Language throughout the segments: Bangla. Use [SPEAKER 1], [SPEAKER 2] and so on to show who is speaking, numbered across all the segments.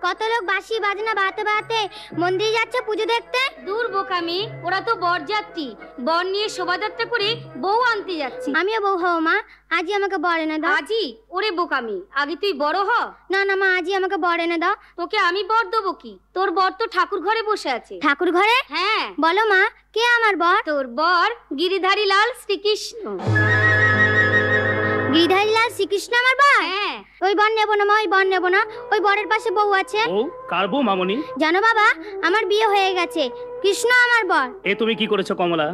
[SPEAKER 1] কত লোক বাঁশি বাজনা বাজাতে বাজাতে মন্দিরে যাচ্ছে পুজো দেখতে।
[SPEAKER 2] দূর বোকামি, ওরা তো বরযাত্রী, বর নিয়ে শোভাযাত্রা করে বউ আনতে যাচ্ছে।
[SPEAKER 1] আমিও বউ হব মা, আজই আমাকে বর এনে দাও।
[SPEAKER 2] আজই? ওরে বোকামি, আগে তুই বড় হ।
[SPEAKER 1] না না মা, আজই আমাকে বর এনে দাও।
[SPEAKER 2] তোকে আমি বর দেবো কি? তোর বর তো ঠাকুর ঘরে বসে আছে।
[SPEAKER 1] ঠাকুর ঘরে?
[SPEAKER 2] হ্যাঁ।
[SPEAKER 1] বলো মা, কে আমার বর?
[SPEAKER 2] তোর বর গিরিধারী লাল শ্রীকৃষ্ণ।
[SPEAKER 1] গিরিধারী লাল শ্রীকৃষ্ণ আমার বর?
[SPEAKER 2] হ্যাঁ।
[SPEAKER 1] ওই বর নেবো না মা, ওই বর নেবো না। ওই বরের পাশে বউ আছে।
[SPEAKER 3] ও কার বউ মামনি?
[SPEAKER 1] জানো বাবা, আমার বিয়ে হয়ে গেছে, কৃষ্ণ আমার বর।
[SPEAKER 3] এ তুমি কি করেছো কমলা?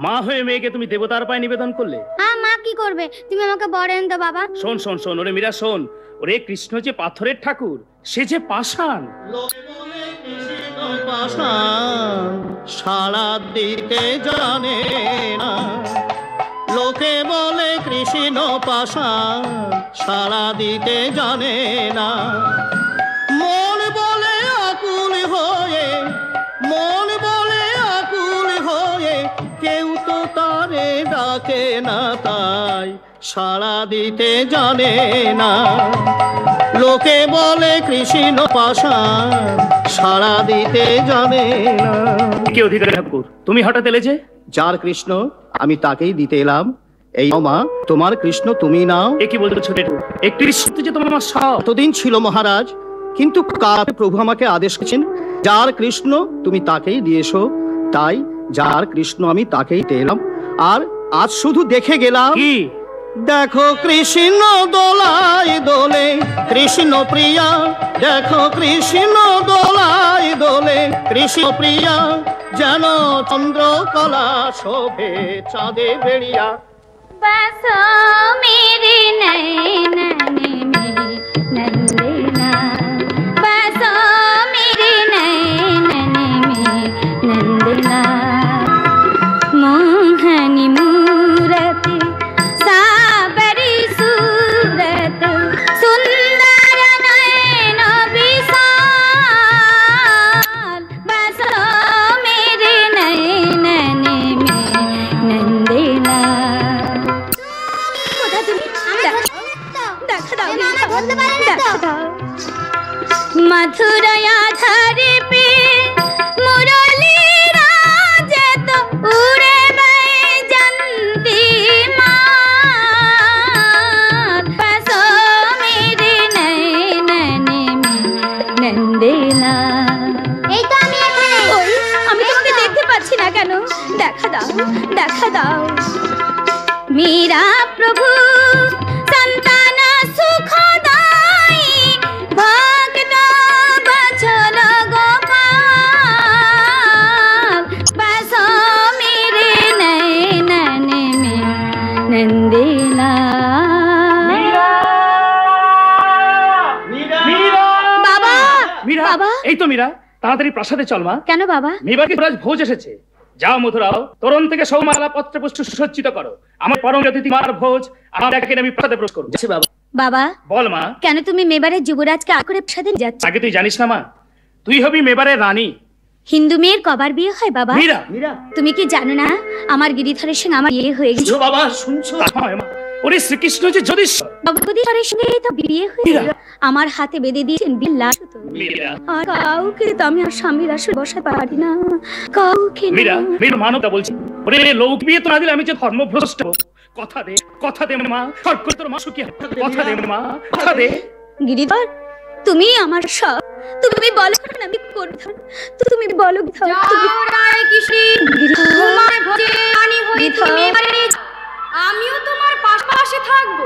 [SPEAKER 3] মা হয়ে মেয়েকে তুমি দেবতার পায়ে নিবেদন করলে।
[SPEAKER 1] মা কি করবে, তুমি আমাকে বর এনে দাও বাবা।
[SPEAKER 3] শোন শোন শোন, ওরে মীরা শোন, ওরে কৃষ্ণ যে পাথরের ঠাকুর, সে যে পাষাণ।
[SPEAKER 4] সারা দিতে জানে না, লোকে বলে কৃষ্ণ পাষাণ, সারা দিতে জানে না। মন বলে আকুল হয়ে, মন বলে আকুল হয়ে, কেউ তো তারে ডাকে না, তাই সারা দিতে জানে না। লোকে বলে কৃষ্ণ পাষাণ, সারা দিতে জানে না।
[SPEAKER 3] কে অধিকারী ঠাকুর, তুমি হঠাৎ এলে যে?
[SPEAKER 4] যার কৃষ্ণ আমি তাকেই দিতে এলাম। এই মা, তোমার কৃষ্ণ তুমি নাও।
[SPEAKER 3] এ কি বলছো ছোট? এই কৃষ্ণ যে তোমার মা সব
[SPEAKER 4] এতদিন ছিল মহারাজ, কিন্তু কাল প্রভু আমাকে আদেশ করেছেন যার কৃষ্ণ তুমি তাকেই দিয়েছো, তাই যার কৃষ্ণ আমি তাকেই এলাম। আর আজ শুধু দেখে গেলাম।
[SPEAKER 3] কি?
[SPEAKER 4] দেখো কৃষ্ণ দোলায় দোলে, কৃষ্ণ প্রিয়া, দেখো কৃষ্ণ দোলায় দোলে, কৃষ্ণ প্রিয়া, যেন চন্দ্রকলা শোভে চাঁদে বেড়িয়া।
[SPEAKER 1] बसो मेरे नैनन में नंदना, बसो मेरे नैनन में नंदना, मोहनी मूरत साबरी सूरत, सुंदर नयन विशाल, बसो मेरे नैनन में नंदना। मथुरा धरे पे मुरली राजत, उड़े बैजंती माल, बसो मेरे नैनन में नंदना। এই তো আমি এখানে। ওই আমি তোমাকে দেখতে পাচ্ছি না কেন? দেখা দাও, দেখা দাও। मेरा प्रभु संतान सुखदाई, भक्त बछल गोपाल, बसो मेरे नैनन में नंदना। বাবা,
[SPEAKER 3] মীরা,
[SPEAKER 1] বাবা।
[SPEAKER 3] এই তো মীরা, তাড়াতাড়ি প্রাসাদে চল মা।
[SPEAKER 1] কেন বাবা?
[SPEAKER 3] মেবাকে রাজ ভোজ এসেছে। যাও মথুরাও, তরুণ থেকে সৌমালা পত্রে পুষ্প সুসজ্জিত করো। আমার পরম অতিথি মার ভোজ, আমার একাকে আমি প্রাসাদে প্রবেশ করব। বাবা।
[SPEAKER 1] বাবা,
[SPEAKER 3] বল মা।
[SPEAKER 1] কেন তুমি মেবারের যুবরাজকে আঁকড়ে প্রাসাদে যাচ্ছ?
[SPEAKER 3] আগে তুই জানিস না মা, তুই হবি মেবারের রানী।
[SPEAKER 1] হিন্দু মেয়ের কবার বিয়ে হয় বাবা?
[SPEAKER 3] মীরা,
[SPEAKER 1] তুমি কি জানো না আমার গিরিধরের সঙ্গে আমার বিয়ে হয়ে গেছে?
[SPEAKER 3] বাবা শুনছো? ওরে শ্রীকৃষ্ণ যে যদীশ্বর,
[SPEAKER 1] ভগবতীশ্বরের সঙ্গে তো বিয়ে হয়ে আমার হাতে বেঁধে দিয়েছেন বিল্লা। আর কাউকে তো আমি আর স্বামীর আসলে বসাতে পারি না, কাউকে না।
[SPEAKER 3] মীরা, মীরা মানবতা বলছি। ওরে লোক বিয়ে তো না দিলে আমি যে ধর্মভ্রষ্ট। কথা দে, কথা দে মা, স্বর্গ তোর মা সুখী, কথা দে মা, কথা দে।
[SPEAKER 1] গিরিধর, তুমি আমার সব, তুমি বলো না আমি করব, তুমি বলো।
[SPEAKER 2] আমিও তোমার পাশে থাকবো।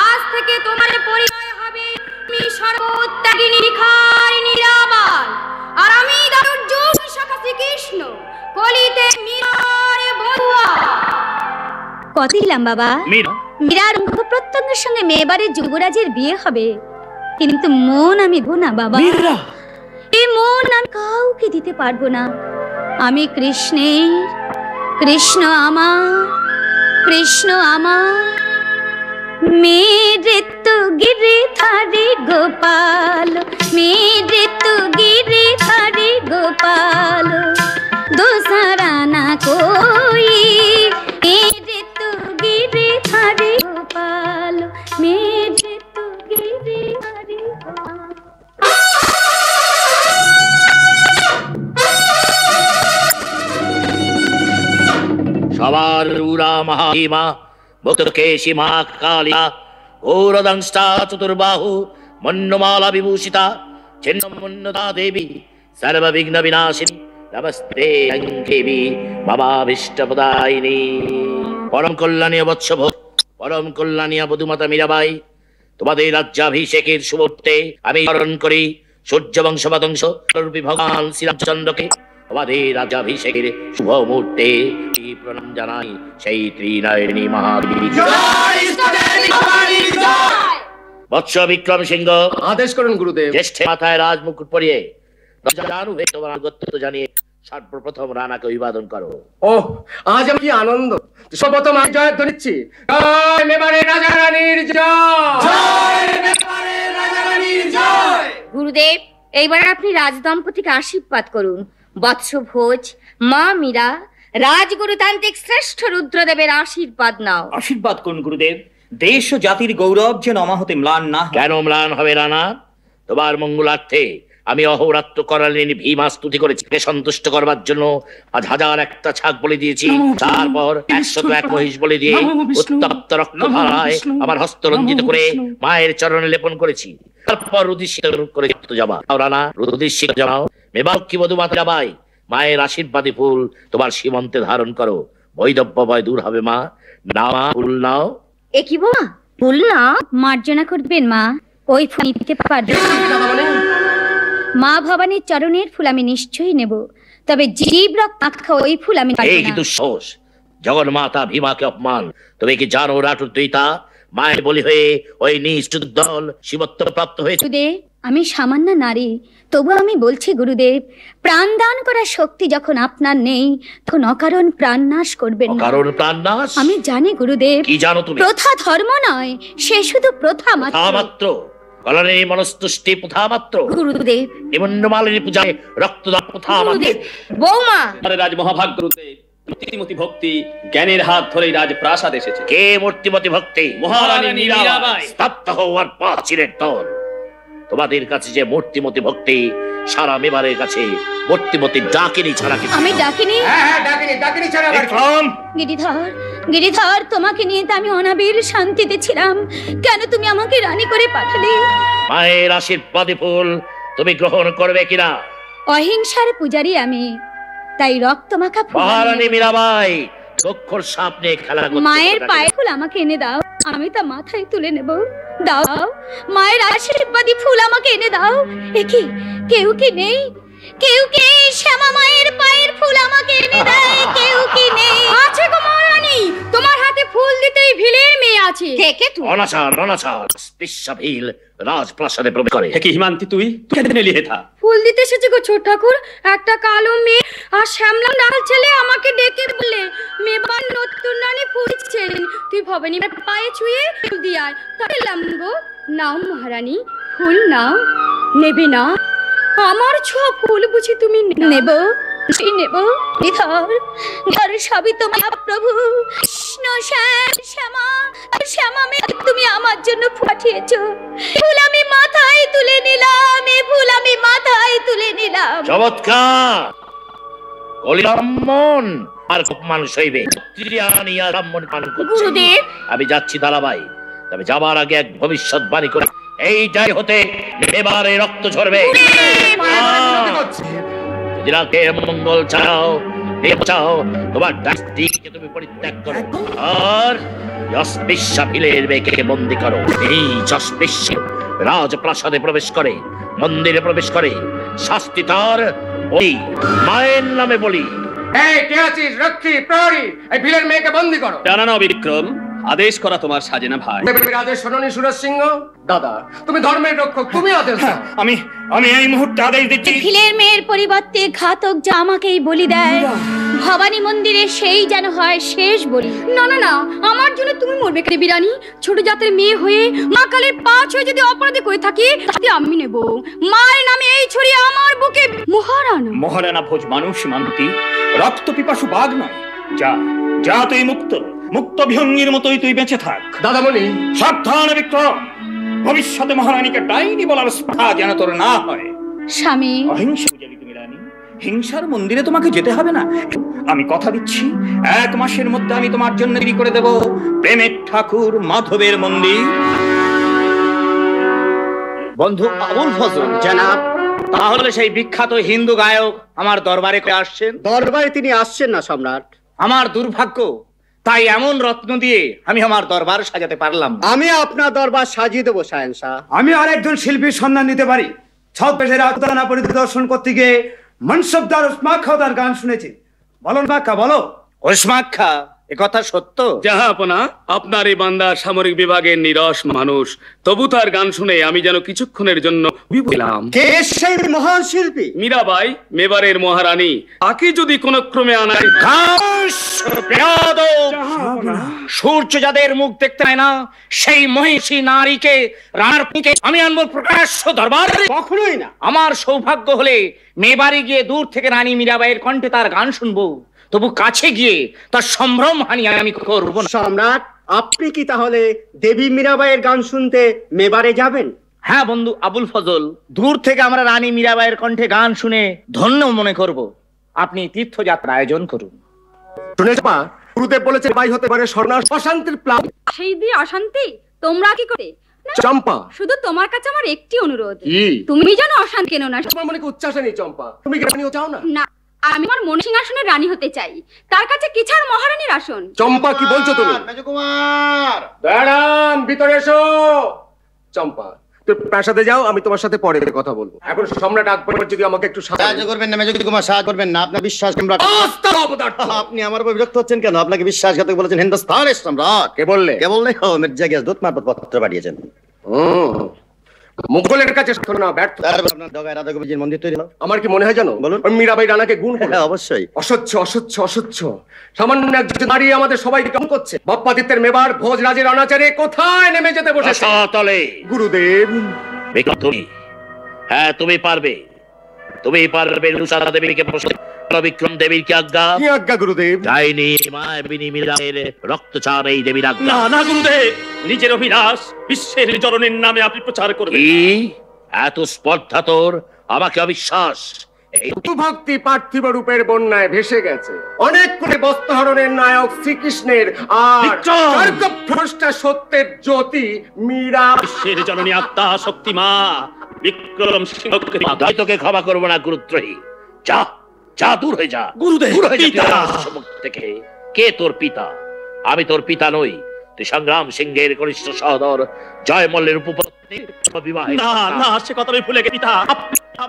[SPEAKER 2] আজ থেকে তোমার পরিচয় হবে তুমি সর্বোত্যাগিনী নিখারিণী রাবাল, আর আমি দারুজ্জোগ শাখা শ্রীকৃষ্ণ, কলিতে মীরার বড়ুয়া।
[SPEAKER 1] কত দিলাম বাবা? মীরার মুখ প্রত্যঙ্গের সঙ্গে মেবারের যুবরাজের বিয়ে হবে, কিন্তু মন আমি দেবো না বাবা। এই মন আমি কাউকে দিতে পারবো না। আমি কৃষ্ণের, কৃষ্ণ আমার, কৃষ্ণ আমার। मेरे तो गिरिधारी गोपाल, मेरे तो गिरिधारी गोपाल, दूसरा ना कोई, मेरे तो गिरिधारी गोपाल, मेरे तो गिरिधारी गोपाल।
[SPEAKER 5] আবার উরা মহাহিমা ভক্তকেশী মা কালিয়া ঘোরদংষ্টা চতুর্বাহু মন্যমালা বিভূষিতা ছিন্নমন্যতা দেবী সর্ববিঘ্ন বিনাশিনী নমস্তে দেবী মমাভীষ্টপ্রদায়িনী। পরম কল্যাণীয় বৎসভ পরম কল্যাণীয় বধূমাতা মীরাবাই, তোমাদের রাজ্যাভিষেকের শুভতে আমি স্মরণ করি সূর্য বংশবংশ রূপী ভগবান শ্রীরামচন্দ্রকে। তোমাদের রাজ্যাভিষেকের শুভ মুহূর্তে প্রণাম জানাই সেই ত্রিনয়নী মহাদেবী। বৎস বিক্রম সিংহ
[SPEAKER 4] আদেশ করুন গুরুদেব।
[SPEAKER 5] জ্যেষ্ঠ মাথায় রাজমুকুট পরিয়ে তোমার আগত্য জানিয়ে সর্বপ্রথম রানাকে অভিবাদন করো।
[SPEAKER 6] ও আজ আমি কি আনন্দ! সর্বপ্রথম আমি জয় ধরিচ্ছি। জয় মেবারে রাজা রানীর জয়, জয় মেবারে রাজা রানীর জয়।
[SPEAKER 2] গুরুদেব, এইবার আপনি রাজদম্পতিকে আশীর্বাদ করুন। বৎস ভোজ, মা মীরা, রাজগুরুতান্ত্রিক শ্রেষ্ঠ রুদ্রদেবের আশীর্বাদ নাও।
[SPEAKER 7] আশীর্বাদ করুন গুরুদেব। দেশ ও জাতির গৌরব যেন অমাহতে ম্লান না হয়।
[SPEAKER 5] কেন ম্লান হবে রানা? তোমার মঙ্গলার্থে আমি অহোরাত্র করালিনী ভীমা স্তুতি করেছি। সন্তুষ্ট করবার জন্য আজ হাজার একটা ছাগ বলে দিয়েছি, তারপর 101 মহিষ বলে দিয়ে উত্তপ্ত রক্ত ধারায় আমার হস্ত রঞ্জিত করে মায়ের চরণে লেপন করেছি। তারপর রুধিষ্ঠিত করে যাবা রানা, রুধিষ্ঠিত জানাও মেবাক্ষী বধূ মাতা যাবাই, মায়ের আশীর্বাদী ফুল তোমার সীমন্তে ধারণ করো। বৈধব্য ভয় দূর হবে মা। না মা, ফুল নাও।
[SPEAKER 2] এ কি বৌমা, ফুল না?
[SPEAKER 1] মার্জনা করবেন মা, ওই ফুল নিতে পারবে। মা ভবানীর চরণের ফুল আমি নিশ্চয়ই নেব, তবে জীব রক্ত মাখা ওই ফুল আমি
[SPEAKER 5] এই কি দুঃসাহস! জগন্মাতা ভীমাকে অপমান! তুমি কি জানো রাটুর দৈতা মায়ের বলি হয়ে ওই নিষ্ঠুর দল শিবত্ব প্রাপ্ত হয়েছে?
[SPEAKER 1] গুরুদেব, আমি সামান্য নারী, তবু আমি বলছি গুরুদেব, প্রাণ দান করার শক্তি যখন আপনার নেই, তখন অকারণ প্রাণ নাশ করবেন না।
[SPEAKER 5] অকারণ প্রাণ নাশ?
[SPEAKER 1] আমি জানি গুরুদেব।
[SPEAKER 5] কি জানো তুমি?
[SPEAKER 1] প্রথা ধর্ম নয়, সে শুধু প্রথা
[SPEAKER 5] মাত্র। কলনে মনস্তুষ্টি প্রথা মাত্র।
[SPEAKER 1] গুরুদেব,
[SPEAKER 5] নিমন্নমালিনী পূজায় রক্তদান প্রথা মাত্র।
[SPEAKER 2] বৌমা,
[SPEAKER 7] রাজ মহাভাগ গুরুদেব, মূর্তিমতি ভক্তি জ্ঞানের হাত ধরে রাজপ্রাসাদ এসেছে।
[SPEAKER 5] কে মূর্তিমতি ভক্তি?
[SPEAKER 7] মহারানী মীরাবাই।
[SPEAKER 5] স্তব্ধ হওয়ার পাঁচিলের দল। তোমাদের কাছে যে মূর্তিমতি ভক্তি, সারা মেবারের কাছে মূর্তিমতি ডাকিনি ছাড়া কিছু।
[SPEAKER 1] আমি ডাকিনি।
[SPEAKER 6] হ্যাঁ ডাকিনি, ডাকিনি ছাড়া আবার কি?
[SPEAKER 1] গিরিধর, গিরিধর, তোমাকে নিয়ে তো আমি অনাবিল শান্তিতে ছিলাম, কেন তুমি আমাকে রানী করে পাঠালে?
[SPEAKER 5] মায়ের আশীর্বাদী ফুল তুমি গ্রহণ করবে কিনা?
[SPEAKER 1] অহিংসার পূজারি আমি, তাই রক্ত মাখা ফুল
[SPEAKER 5] মহারানী মীরাবাই চক্ষুর সামনে খেলা করতে
[SPEAKER 1] মায়ের পায়ে ফুল আমাকে এনে দাও, আমি তা মাথায় তুলে নেব। দাও, মায়ের আশীর্বাদী ফুল আমাকে এনে দাও। একি কেউ কি নেই? কেউ কি শ্যামা মায়ের পায়ের ফুল আমাকে এনে দেয়? কেউ কি নেই?
[SPEAKER 2] আছে গো মহারানী, তোমার হাতে ফুল দিতেই ভিলের মেয়ে আছে। কে কে তুই?
[SPEAKER 5] অনাচার অনাচার স্পৃশ্যা ভিল রাজপ্রাসাদে প্রবেশ করে।
[SPEAKER 7] কি হিমান্তি, তুই কেন এলি হেথা?
[SPEAKER 2] ফুল দিতে এসেছে গো ছোট ঠাকুর। একটা কালো মেয়ে আর শ্যামলা ডাল ছেলে আমাকে ডেকে বলে মেবার নতুন রানী ফুল দিচ্ছেন, তুই ভবানী পায়ে ছুঁয়ে ফুল দিয়ে আয়। তাই এলাম গো। নাও মহারানী, ফুল নাও। নেবে না? আমার ছোঁয়া ফুল বুঝি তুমি
[SPEAKER 1] নেব, নেব। গিরিধর, ঘর সবই তোমার প্রভু। কৃষ্ণ, শ্যাম, শ্যামা, শ্যামা মেয়ে তুমি আমার জন্য পাঠিয়েছো। ফুল আমি মাথায় তুলে নিলাম, এ ফুল আমি মাথায় তুলে নিলাম।
[SPEAKER 5] চমৎকার! কলিরাম্মন আর খুব মানুষ হইবে।
[SPEAKER 2] গুরুদেব,
[SPEAKER 5] আমি যাচ্ছি দালাবাই, তবে যাবার আগে এক ভবিষ্যৎবাণী করে এই যাই হতে এবারে রক্ত ঝরবে। যদি রাতের মঙ্গল চাও, চাও তোমার ডাস্তিকে তুমি পরিত্যাগ করো আর যশবিশ্বা ফিলের মেয়েকে বন্দী করো। এই যশবিশ্বা রাজপ্রাসাদে প্রবেশ করে, মন্দিরে প্রবেশ করে, শাস্তি তার ওই মায়ের নামে বলি।
[SPEAKER 6] এই কে আছিস? রক্ষী, প্রহরী, এই ভিলের মেয়েকে বন্দী করো।
[SPEAKER 7] জানা না বিক্রম, আদেশ করা তোমার সাজে না ভাই।
[SPEAKER 6] আদেশ শোনি সুরজ সিংহ। দাদা, তুমি ধর্মের রক্ষক, তুমি আদেশ দাও।
[SPEAKER 3] আমি এই মুহূর্তে আদেশ দিচ্ছি।
[SPEAKER 1] ভিলের মেয়ের পরিবর্তে ঘাতক যা আমাকেই বলি দেয়, ভবানী মন্দিরে সেই যেন হয় শেষ বলি।
[SPEAKER 2] না না না, আমার জন্য তুমি মরবে কেন বিরানী? ছোট জাতের মেয়ে হয়ে মা কালের পাঁচ হয়ে যদি অপরাধী করে থাকি, তাতে আমি নেব। মায়ের নামে এই ছড়িয়ে আমার বুকে মহারানা।
[SPEAKER 7] মহারানা ভোজ মানুষ মান্তি, রক্ত পিপাসু বাঘ নয়।
[SPEAKER 3] যা যা, তুই মুক্ত, মুক্ত বিহঙ্গির মতোই তুই বেঁচে থাক।
[SPEAKER 6] দাদামণি
[SPEAKER 3] সাবধান বিক্রম, ভবিষ্যতে মহারানীকে ডাইনি বলার স্পর্ধা যেন তোর না হয়।
[SPEAKER 1] স্বামী,
[SPEAKER 3] অহিংসা পূজারি তুমি রানী,
[SPEAKER 8] হিংসার মন্দিরে তোমাকে যেতে হবে না। আমি কথা দিচ্ছি 1 মাসের মধ্যে আমি তোমার জন্য তৈরি করে দেব প্রেমের ঠাকুর মাধবের মন্দির।
[SPEAKER 4] বন্ধু আবুল ফজল।
[SPEAKER 8] জনাব, তাহলে সেই বিখ্যাত হিন্দু গায়ক আমার দরবারে আসছেন?
[SPEAKER 4] দরবারে তিনি আসছেন না সম্রাট।
[SPEAKER 8] আমার দুর্ভাগ্য, তাই এমন রত্ন দিয়ে আমি আমার দরবার সাজাতে পারলাম।
[SPEAKER 4] আমি আপনার দরবার সাজিয়ে দেবো শাহেনশাহ।
[SPEAKER 9] আমি আরেকজন শিল্পীর সন্ধান দিতে পারি। ছদ্মবেশের আরাধনা পরিদর্শন করতে গিয়ে মনসবদার উসমাখা তার গান শুনেছি। বলো মাখা, বলো।
[SPEAKER 8] উসমাখা, একথা সত্য?
[SPEAKER 7] জাহাপনা, আপনার এই বান্দা সামরিক বিভাগের নিরস মানুষ, তবু তার গান শুনে আমি যেন কিছুক্ষণের জন্য বিভোলাম।
[SPEAKER 4] কে সেই মহান শিল্পী?
[SPEAKER 7] মীরাবাই, মেবারের মহারানী। তাকে যদি কোন ক্রমে আনায়।
[SPEAKER 8] সূর্য যাদের মুখ দেখতে পায় না, সেই মহিষী নারীকে রানারকে আমি আনবো প্রকাশ্য দরবারে?
[SPEAKER 4] কখনোই না।
[SPEAKER 8] আমার সৌভাগ্য হলে মেবারে গিয়ে দূর থেকে রানী মীরাবাইয়ের কণ্ঠে তার গান শুনবো, তবু কাছে গিয়ে তার সম্ভ্রম হানি আমি করবো না।
[SPEAKER 4] সম্রাট, আপনি কি তাহলে দেবী মীরাবাইয়ের গান শুনতে মেবারে যাবেন?
[SPEAKER 8] হ্যাঁ বন্ধু আবুল ফজল, দূর থেকে আমরা রানী মীরাবাইয়ের কণ্ঠে গান শুনে ধন্য মনে করব। আপনি তীর্থযাত্রা আয়োজন করুন।
[SPEAKER 6] শুনেছ মা, গুরুদেব বলেছে বাই হতে পারে সর্বনাশ, অশান্তির প্লাব।
[SPEAKER 2] সেই দিয়ে অশান্তি তোমরা কি করে?
[SPEAKER 6] চম্পা,
[SPEAKER 2] শুধু তোমার কাছে আমার একটি অনুরোধ,
[SPEAKER 6] কি?
[SPEAKER 2] তুমি যেন অশান্তি কেন না।
[SPEAKER 6] তোমার মনে কি উচ্চাসা নেই চম্পা? তুমি কি রানীও চাও না?
[SPEAKER 2] না, আমি আমার মন সিংহাসনের রানী হতে চাই, তার কাছে কি ছাড় মহারানীর আসন।
[SPEAKER 6] চম্পা, কি বলছো তুমি?
[SPEAKER 4] মেজকুমার,
[SPEAKER 6] দাঁড়ান, ভিতরে এসো। চম্পা, তুই প্রাসাদে যাও, আমি তোমার সাথে পরে কথা বলবো। এখন সম্রাট আকবর যদি আমাকে একটু
[SPEAKER 4] সাহায্য করবেন না মেজকুমার, সাহায্য করবেন না। আপনার বিশ্বাস আপনি আমার উপর বিরক্ত হচ্ছেন কেন? আপনাকে বিশ্বাসঘাতক বলেছেন হিন্দুস্তানের সম্রাট।
[SPEAKER 6] কে বললে?
[SPEAKER 4] কে বললে? ও মির্জা গিয়াস দূত মারফত পত্র পাঠিয়েছেন।
[SPEAKER 6] মুঘলের কাছে না ব্যর্থ।
[SPEAKER 4] আপনার জগায় রাধা গোবিন্দের মন্দির তৈরি হলো।
[SPEAKER 6] আমার কি মনে হয় জানো?
[SPEAKER 4] বলুন।
[SPEAKER 6] ওই মীরাবাই রানাকে গুণ করে।
[SPEAKER 4] হ্যাঁ, অবশ্যই।
[SPEAKER 6] অসহ্য অসহ্য অসহ্য। সামান্য একজন নারী আমাদের সবাইকে কেমন করছে। বাপ্পাদিত্যের মেবার ভোজরাজের অনাচারে কোথায় নেমে যেতে বসেছে।
[SPEAKER 5] তলে
[SPEAKER 6] গুরুদেব,
[SPEAKER 5] তুমি, হ্যাঁ তুমি পারবে, তুমি পারবে। রুষারা দেবীকে প্রশ্ন, বিক্রম দেবীর কি আজ্ঞা?
[SPEAKER 6] কি আজ্ঞা গুরুদেব?
[SPEAKER 5] যায়নি মায়াবিনী মীরার রক্তচার এই দেবীর আজ্ঞা।
[SPEAKER 7] না না গুরুদেব, নিজের অভিলাষ বিশ্বের জননীর নামে আপনি প্রচার করবেন।
[SPEAKER 5] কি এত স্পর্ধা তোর? আমাকে অবিশ্বাস?
[SPEAKER 6] ভক্তি পার্থিব রূপের বন্যায় ভেসে গেছে। অনেক কোটি বস্ত্রহরণের নায়ক শ্রীকৃষ্ণের আর স্বর্গভ্রষ্টা সত্যের জ্যোতি মীরা,
[SPEAKER 7] বিশ্বের জননী আত্মা শক্তি মা বিক্রম সিংহকে
[SPEAKER 5] তোকে ক্ষমা করবো না গুরুদ্রোহী। যা যা, দূর হয়ে যা।
[SPEAKER 7] গুরুদেব,
[SPEAKER 5] দূর হয়ে যা সম্মুখ থেকে। কে তোর পিতা? আমি তোর পিতা নই। তুই সংগ্রাম সিংহের কনিষ্ঠ সহোদর জয় মল্লের উপপত্নী।
[SPEAKER 7] না না, সে কথা আমি ভুলে গেছি।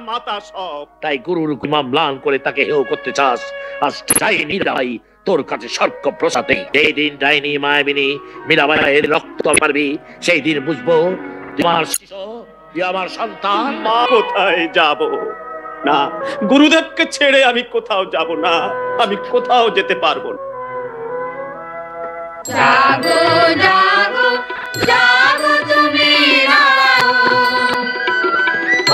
[SPEAKER 7] মাতা সব।
[SPEAKER 5] তাই গুরুর ম্লান করে তাকে হেয় করতে চাস? আজ ডাইনি মীরাবাই তোর কাছে স্বর্গ প্রসাদে। যেই দিন ডাইনি মায়াবিনী মীরাবাইয়ের রক্ত পারবি, সেই দিন বুঝবো তোমার শিশু, তুই আমার সন্তান।
[SPEAKER 7] মা, কোথায় যাব? না, গুরুদেবকে ছেড়ে আমি কোথাও যাব না, আমি কোথাও যেতে পারবো না।
[SPEAKER 2] জাগো জাগো জাগো তুমি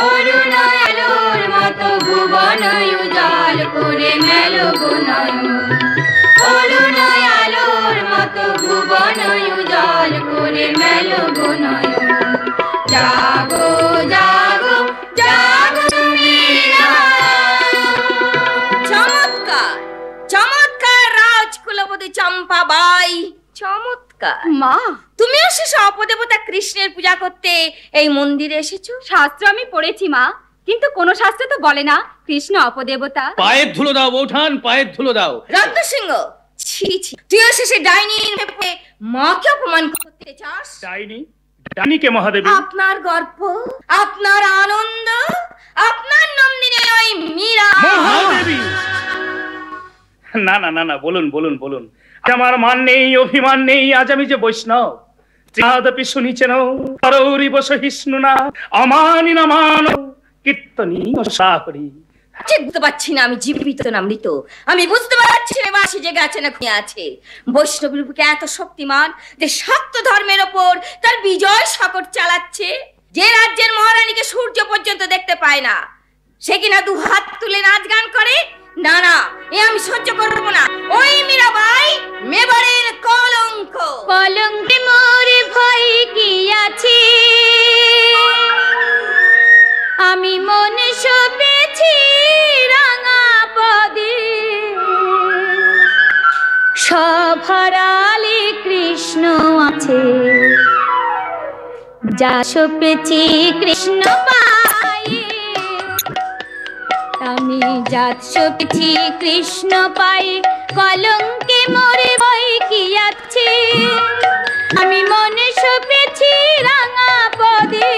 [SPEAKER 2] অরুণ আলোর মতো ভুবন উজাল করে মেলো গুণয়। অরুণ আলোর মতো ভুবন উজাল করে মেলো গুণয়। জাগো জাগো জাগো তুমি। চমৎকার চমৎকার রাজকুলবতী চম্পাবাই, চমৎকার। মা, তুমিও শেষ অপদেবতা কৃষ্ণের পূজা করতে এই মন্দিরে এসেছো? শাস্ত্র আমি পড়েছি মা, কিন্তু কোন শাস্ত্র তো বলে না কৃষ্ণ অপদেবতা।
[SPEAKER 3] পায়ের ধুলো দাও বৌঠান, পায়ের ধুলো দাও।
[SPEAKER 2] রত্নসিংহ, ছি ছি, তুইও শেষে ডাইনির ভেবে মাকে অপমান করতে চাস?
[SPEAKER 3] ডাইনি? ডাইনিকে মহাদেবী?
[SPEAKER 2] আপনার গর্ব, আপনার আনন্দ, আপনার নন্দিনী ওই মীরা।
[SPEAKER 3] মহাদেবী? না না না না, বলুন বলুন বলুন। আমার মান নেই, অভিমান নেই। আজ আমি যে বৈষ্ণব, চাঁদপি শুনিছেন করৌরি বসহিষ্ণু না অমানি না মান কীর্তনী সাহরি।
[SPEAKER 2] বুঝতে পারছি না আমি জীবিত না মৃত। আমি বুঝতে পারছি না বাসি জেগে আছে না ঘুমিয়ে আছে। বৈষ্ণব রূপকে এত শক্তিমান যে সত্য ধর্মের ওপর তার বিজয় শকট চালাচ্ছে। যে রাজ্যের মহারানীকে সূর্য পর্যন্ত দেখতে পায় না, সে কিনা দু হাত তুলে নাচ গান করে। না না, এ আমি সহ্য করবো না। ওই মীরাবাই মেবারের কলঙ্ক। কলঙ্কে মোর ভয় কি আছে, আমি মনে সপেছি রাঙা
[SPEAKER 1] যা সপেছি কৃষ্ণ পায়ে, আমি জাত সপেছি কৃষ্ণ পায়ে, কলঙ্কে মরে ভয় কি আছে, আমি মনে সপেছি রাঙা পদে,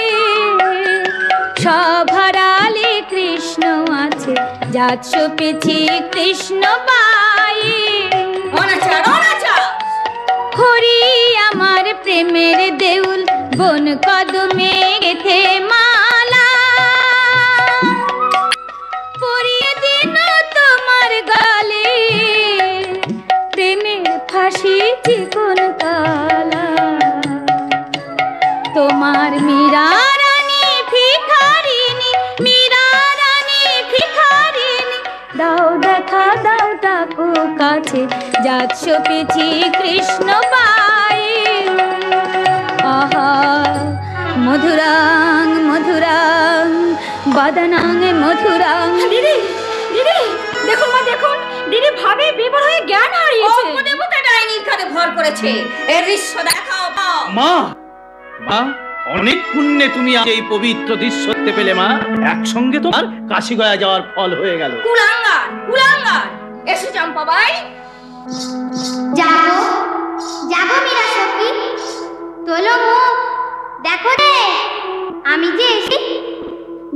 [SPEAKER 1] সভারালে কৃষ্ণ আছে, জাত সপেছি কৃষ্ণ পায়ে। হরি আমার প্রেমের দেউল, বন কদমে গেথে মালা, পরিয়ে দিন তোমার গালে, প্রেমের ফাঁসি চিকন তালা। তোমার মীরা রানী ভিখারিনী, মীরা রানী ভিখারিনী, দাও দেখা দাও ডাকো কাছে, জাত সপেছি কৃষ্ণ পায়ে। আহা মধুরাং মধুরাং বাদানাং মধুরাং।
[SPEAKER 2] দিদি দিদি দেখুন মা, দেখুন দিদি ভাবে বিভোর হয়ে জ্ঞান হারিয়েছে।
[SPEAKER 10] অপদেবতা ডাইনির ঘরে ভর করেছে, এর দৃশ্য দেখাও।
[SPEAKER 4] মা, মা, অনেক পুণ্যে তুমি এই পবিত্র দৃশ্য দেখতে পেলে মা। একসঙ্গে তোমার কাশিগয়া যাওয়ার ফল হয়ে গেল।
[SPEAKER 10] কুলাঙ্গার কুলাঙ্গার, এসে চম্পাবাই।
[SPEAKER 11] জাগো জাগো মীরা সখী, তোলো মুখ, দেখো রে আমি যে এসে।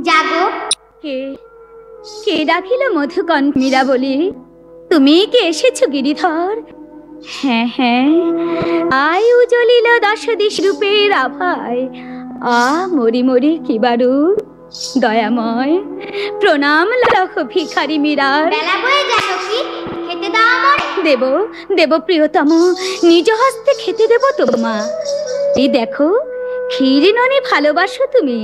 [SPEAKER 11] জাগো।
[SPEAKER 1] কে কে ডাকিল মধুকণ মীরা বলি? তুমি কি এসেছো গিরিধর? হ্যাঁ হ্যাঁ, আয় উজ্জ্বলিল দশ দিশ রূপের আভায়, মরি মরি কি বারু দয়াময়, প্রণাম লক্ষ ভিখারি মীরার।
[SPEAKER 11] বেলা বয়ে যা সখী, খেতে দাও আমায়।
[SPEAKER 1] দেব দেব প্রিয়তম, নিজ হস্তে খেতে দেব তোমা। এই দেখো ক্ষীর ননি ভালোবাসো তুমি,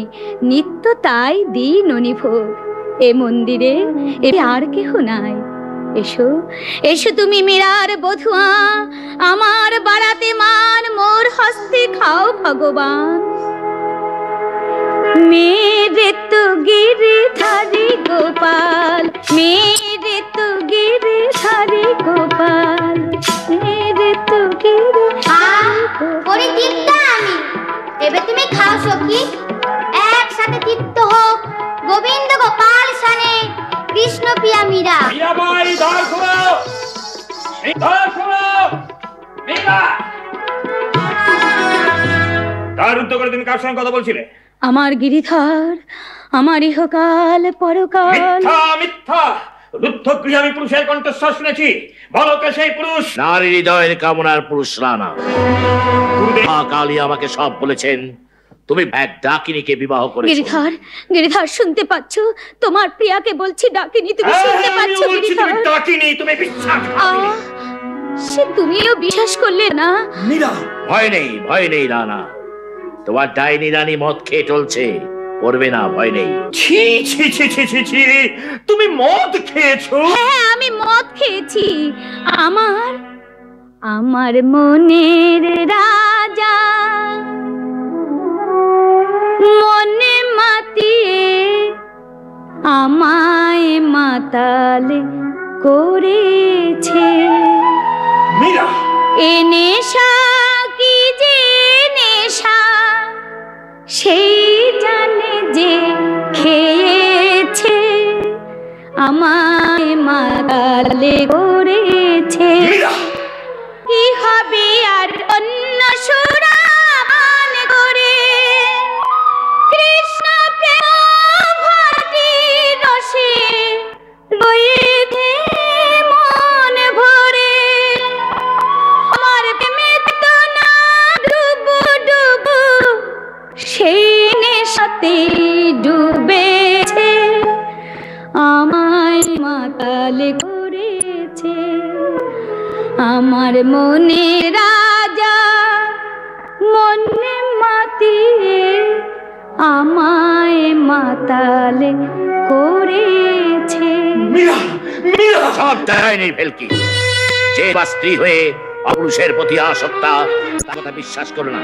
[SPEAKER 1] নিত্য তাই দি ননি ভোগ। এ মন্দিরে এ আর কেহ নাই, এসো এসো তুমি মীরার বধুয়া, আমার বাড়াতে মান, মোর হস্তে খাও ভগবান। মেরে তো গিরিধারী গোপাল, মেরে তো গিরিধারী গোপাল, মেরে তো
[SPEAKER 11] ওরে দীপ্তা আমি, এবে তুমি খাও সখী, একসাথে তৃপ্ত হোক গোবিন্দ গোপাল সানে কৃষ্ণ প্রিয়া মীরা।
[SPEAKER 3] মীরাবাই দ্বার খোলো, দ্বার খোলো, মীরা। দ্বার রুদ্ধ করে তুমি কার সঙ্গে কথা বলছিলে?
[SPEAKER 1] আমার গিরিধর, আমার ইহকাল পরকাল।
[SPEAKER 3] মিথ্যা মিথ্যা, রুদ্ধ গৃহে আমি পুরুষের কণ্ঠস্বর শুনেছি। বলো কে সেই পুরুষ?
[SPEAKER 5] নারী হৃদয়ের কামনার পুরুষ রানা। মা কালী আমাকে সব বলেছেন। তুমি এক ডাকিনীকে বিবাহ করেছো।
[SPEAKER 1] গিরিধর, গিরিধর শুনতে পাচ্ছ? তোমার প্রিয়াকে বলছি ডাকিনী, তুমি শুনতে পাচ্ছ? গিরিধর
[SPEAKER 3] ডাকিনী, তুমি বিশ্বাস
[SPEAKER 1] সে তুমিও বিশ্বাস করলে না?
[SPEAKER 4] মীরা,
[SPEAKER 5] ভয় নেই ভয় নেই রানা, তোমার ডাইনি রানী মদ খেয়ে চলছে, পড়বে না, ভয় নেই।
[SPEAKER 3] ছি ছি ছি ছি ছি ছি, তুমি মদ খেয়েছো?
[SPEAKER 1] হ্যাঁ আমি মদ খেয়েছি। আমার আমার মনের রাজা মনে মাতিয়ে আমায় মাতাল করেছে।
[SPEAKER 3] মীরা,
[SPEAKER 1] এ নেশা কি যে নেশা, সেই জানে যে খেয়েছে, আমায় মাতালে করেছে। কি হবে আর অন্য সুরা পান করে, কৃষ্ণ প্রেম ভাটি রসে রয়েছে মন ভরে, আমার প্রেমে তো না ডুবু ডুবু, সেই নেশাতে ডুবেছে, আমায় মাতালে করেছে। আমার মনে রাজা মনে মাতিয়ে আমায় মাতালে করেছে।
[SPEAKER 3] মীরা, মীরা,
[SPEAKER 5] সব ডাইনি ভেলকি। যে বা স্ত্রী হয়ে অপুরুষের প্রতি আসক্তা, তার কথা বিশ্বাস করো না।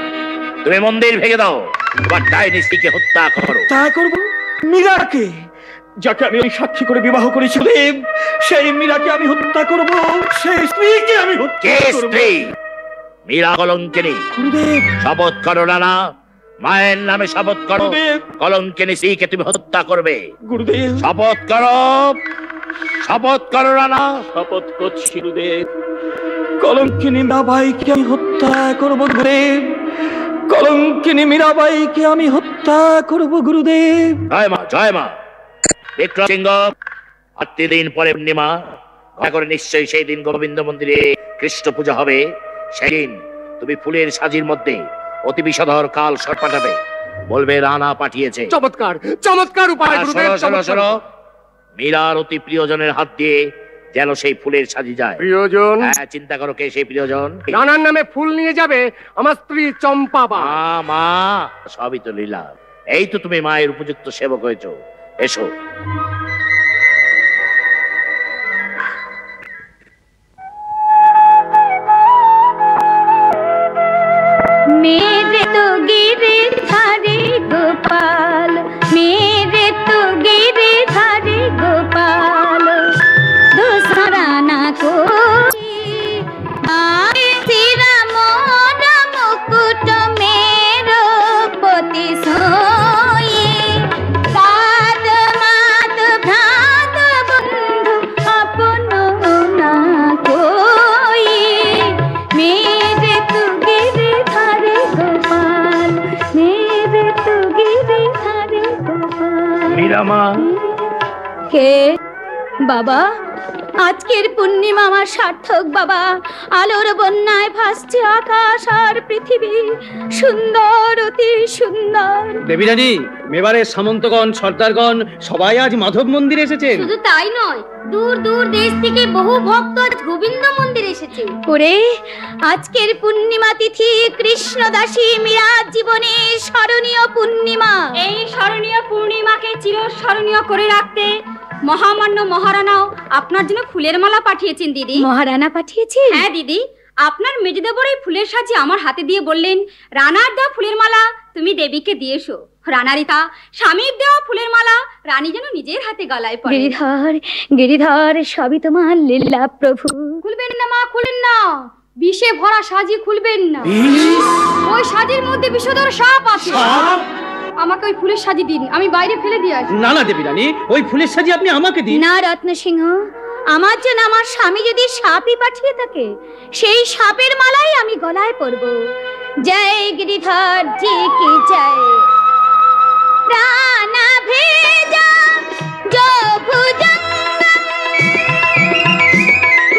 [SPEAKER 5] তুমি মন্দির ভেঙে দাও, তোমার ডাইনি স্ত্রীকে হত্যা করো।
[SPEAKER 3] তাই করবো? মীরাকে, যাকে আমি ওই সাক্ষী করে বিবাহ করেছি, দেব, সেই মীরাকে আমি হত্যা করব, সেই স্ত্রীকে আমি হত্যা
[SPEAKER 5] কে
[SPEAKER 3] করব।
[SPEAKER 5] স্ত্রী? মীরা কলঙ্কিনী। শপথ করো রানা, মায়ের নামে শপথ করো, কলঙ্কিনী স্ত্রীকে তুমি হত্যা করবে।
[SPEAKER 12] গুরুদেব
[SPEAKER 5] শপথ করো, শপথ করো রানা।
[SPEAKER 12] শপথ করছি গুরুদেব, কলঙ্কিনী মীরাবাইকে আমি হত্যা করব গুরুদেব, কলঙ্কিনী মীরাবাইকে আমি হত্যা করব গুরুদেব।
[SPEAKER 5] জয় মা, জয় মা। বিক্রম সিংহ, আর 3 দিন পরে পূর্ণিমা, করে নিশ্চয়ই সেই দিন গোবিন্দ মন্দিরে কৃষ্ণ পূজা হবে। সেদিন তুমি ফুলের সাজির মধ্যে অতি বিষধর কাল সর্প পাঠাবে, বলবে রানা পাঠিয়েছে।
[SPEAKER 6] চমৎকার চমৎকার উপায় গুরুদেব।
[SPEAKER 5] শোনো, মীরার অতি প্রিয়জনের হাত দিয়ে যেন সেই ফুলের সাজি যায়।
[SPEAKER 6] প্রিয়জন?
[SPEAKER 5] হ্যাঁ, চিন্তা করো কে সেই প্রিয়জন।
[SPEAKER 6] রানার নামে ফুল নিয়ে যাবে আমার স্ত্রী চম্পা।
[SPEAKER 5] মা, সবই তো লীলা। এই তো তুমি মায়ের উপযুক্ত সেবক হয়েছো, এসো।
[SPEAKER 1] मेरे तो गिरे धारे गोपाल, मेरे तो गिरे धारे गोपाल, दूसरा ना कोई आए तेरा मोरा मुकुट मेरो पोती सोई, साध मात भ्रात बंधु अपनो ना कोई, मेरे तो गिरे धारे गोपाल, मेरे तो गिरे धारे गोपाल।
[SPEAKER 3] মীরা মা।
[SPEAKER 1] কে বাবা? আজকের পূর্ণিমা আমার সার্থক বাবা। আলোর বন্যায় ভাসছে আকাশ আর পৃথিবী, সুন্দর অতি সুন্দর।
[SPEAKER 4] দেবী রানী, মেবারের সামন্তগণ সর্দারগণ সবাই আজ মাধব মন্দিরে এসেছেন।
[SPEAKER 11] শুধু তাই নয়, দূর দূর দেশ থেকে বহু ভক্ত আজ গোবিন্দ মন্দিরে এসেছে।
[SPEAKER 1] ওরে, আজকের পূর্ণিমা তিথি কৃষ্ণদাসী মীরার জীবনে স্মরণীয় পূর্ণিমা।
[SPEAKER 2] এই স্মরণীয় পূর্ণিমাকে চিরস্মরণীয় করে রাখতে মহামান্য মহারানাও আপনার জন্য ফুলের মালা পাঠিয়েছেন দিদি।
[SPEAKER 1] মহারানা পাঠিয়েছেন?
[SPEAKER 2] হ্যাঁ দিদি, আপনার মেজদেবর এই ফুলের সাজি আমার হাতে দিয়ে বললেন, রানার দেওয়া ফুলের মালা তুমি দেবীকে দিয়ে এসো। রানারই তা স্বামীর দেওয়া ফুলের মালা রানী যেন নিজের হাতে গলায় পড়ে।
[SPEAKER 1] গিরিধর, গিরিধর, সবই তোমার লীলা প্রভু।
[SPEAKER 2] খুলবেন না মা, খুলেন না। বিষে ভরা সাজি খুলবেন না। ওই সাজির মধ্যে বিষধর সাপ আছে। আমাকে ওই ফুলের সাজি দিন, আমি বাইরে ফেলে দিয়ে আসি।
[SPEAKER 4] না না দেবী রানী, ওই ফুলের সাজি আপনি আমাকে দিন।
[SPEAKER 1] না রত্ন সিংহ, আমার জন্য আমার স্বামী যদি সাপই পাঠিয়ে থাকে, সেই সাপের মালাই আমি গলায় পরব। জয় গিরিধর জি কি জয়। রানা ভেজা जो भुजंगम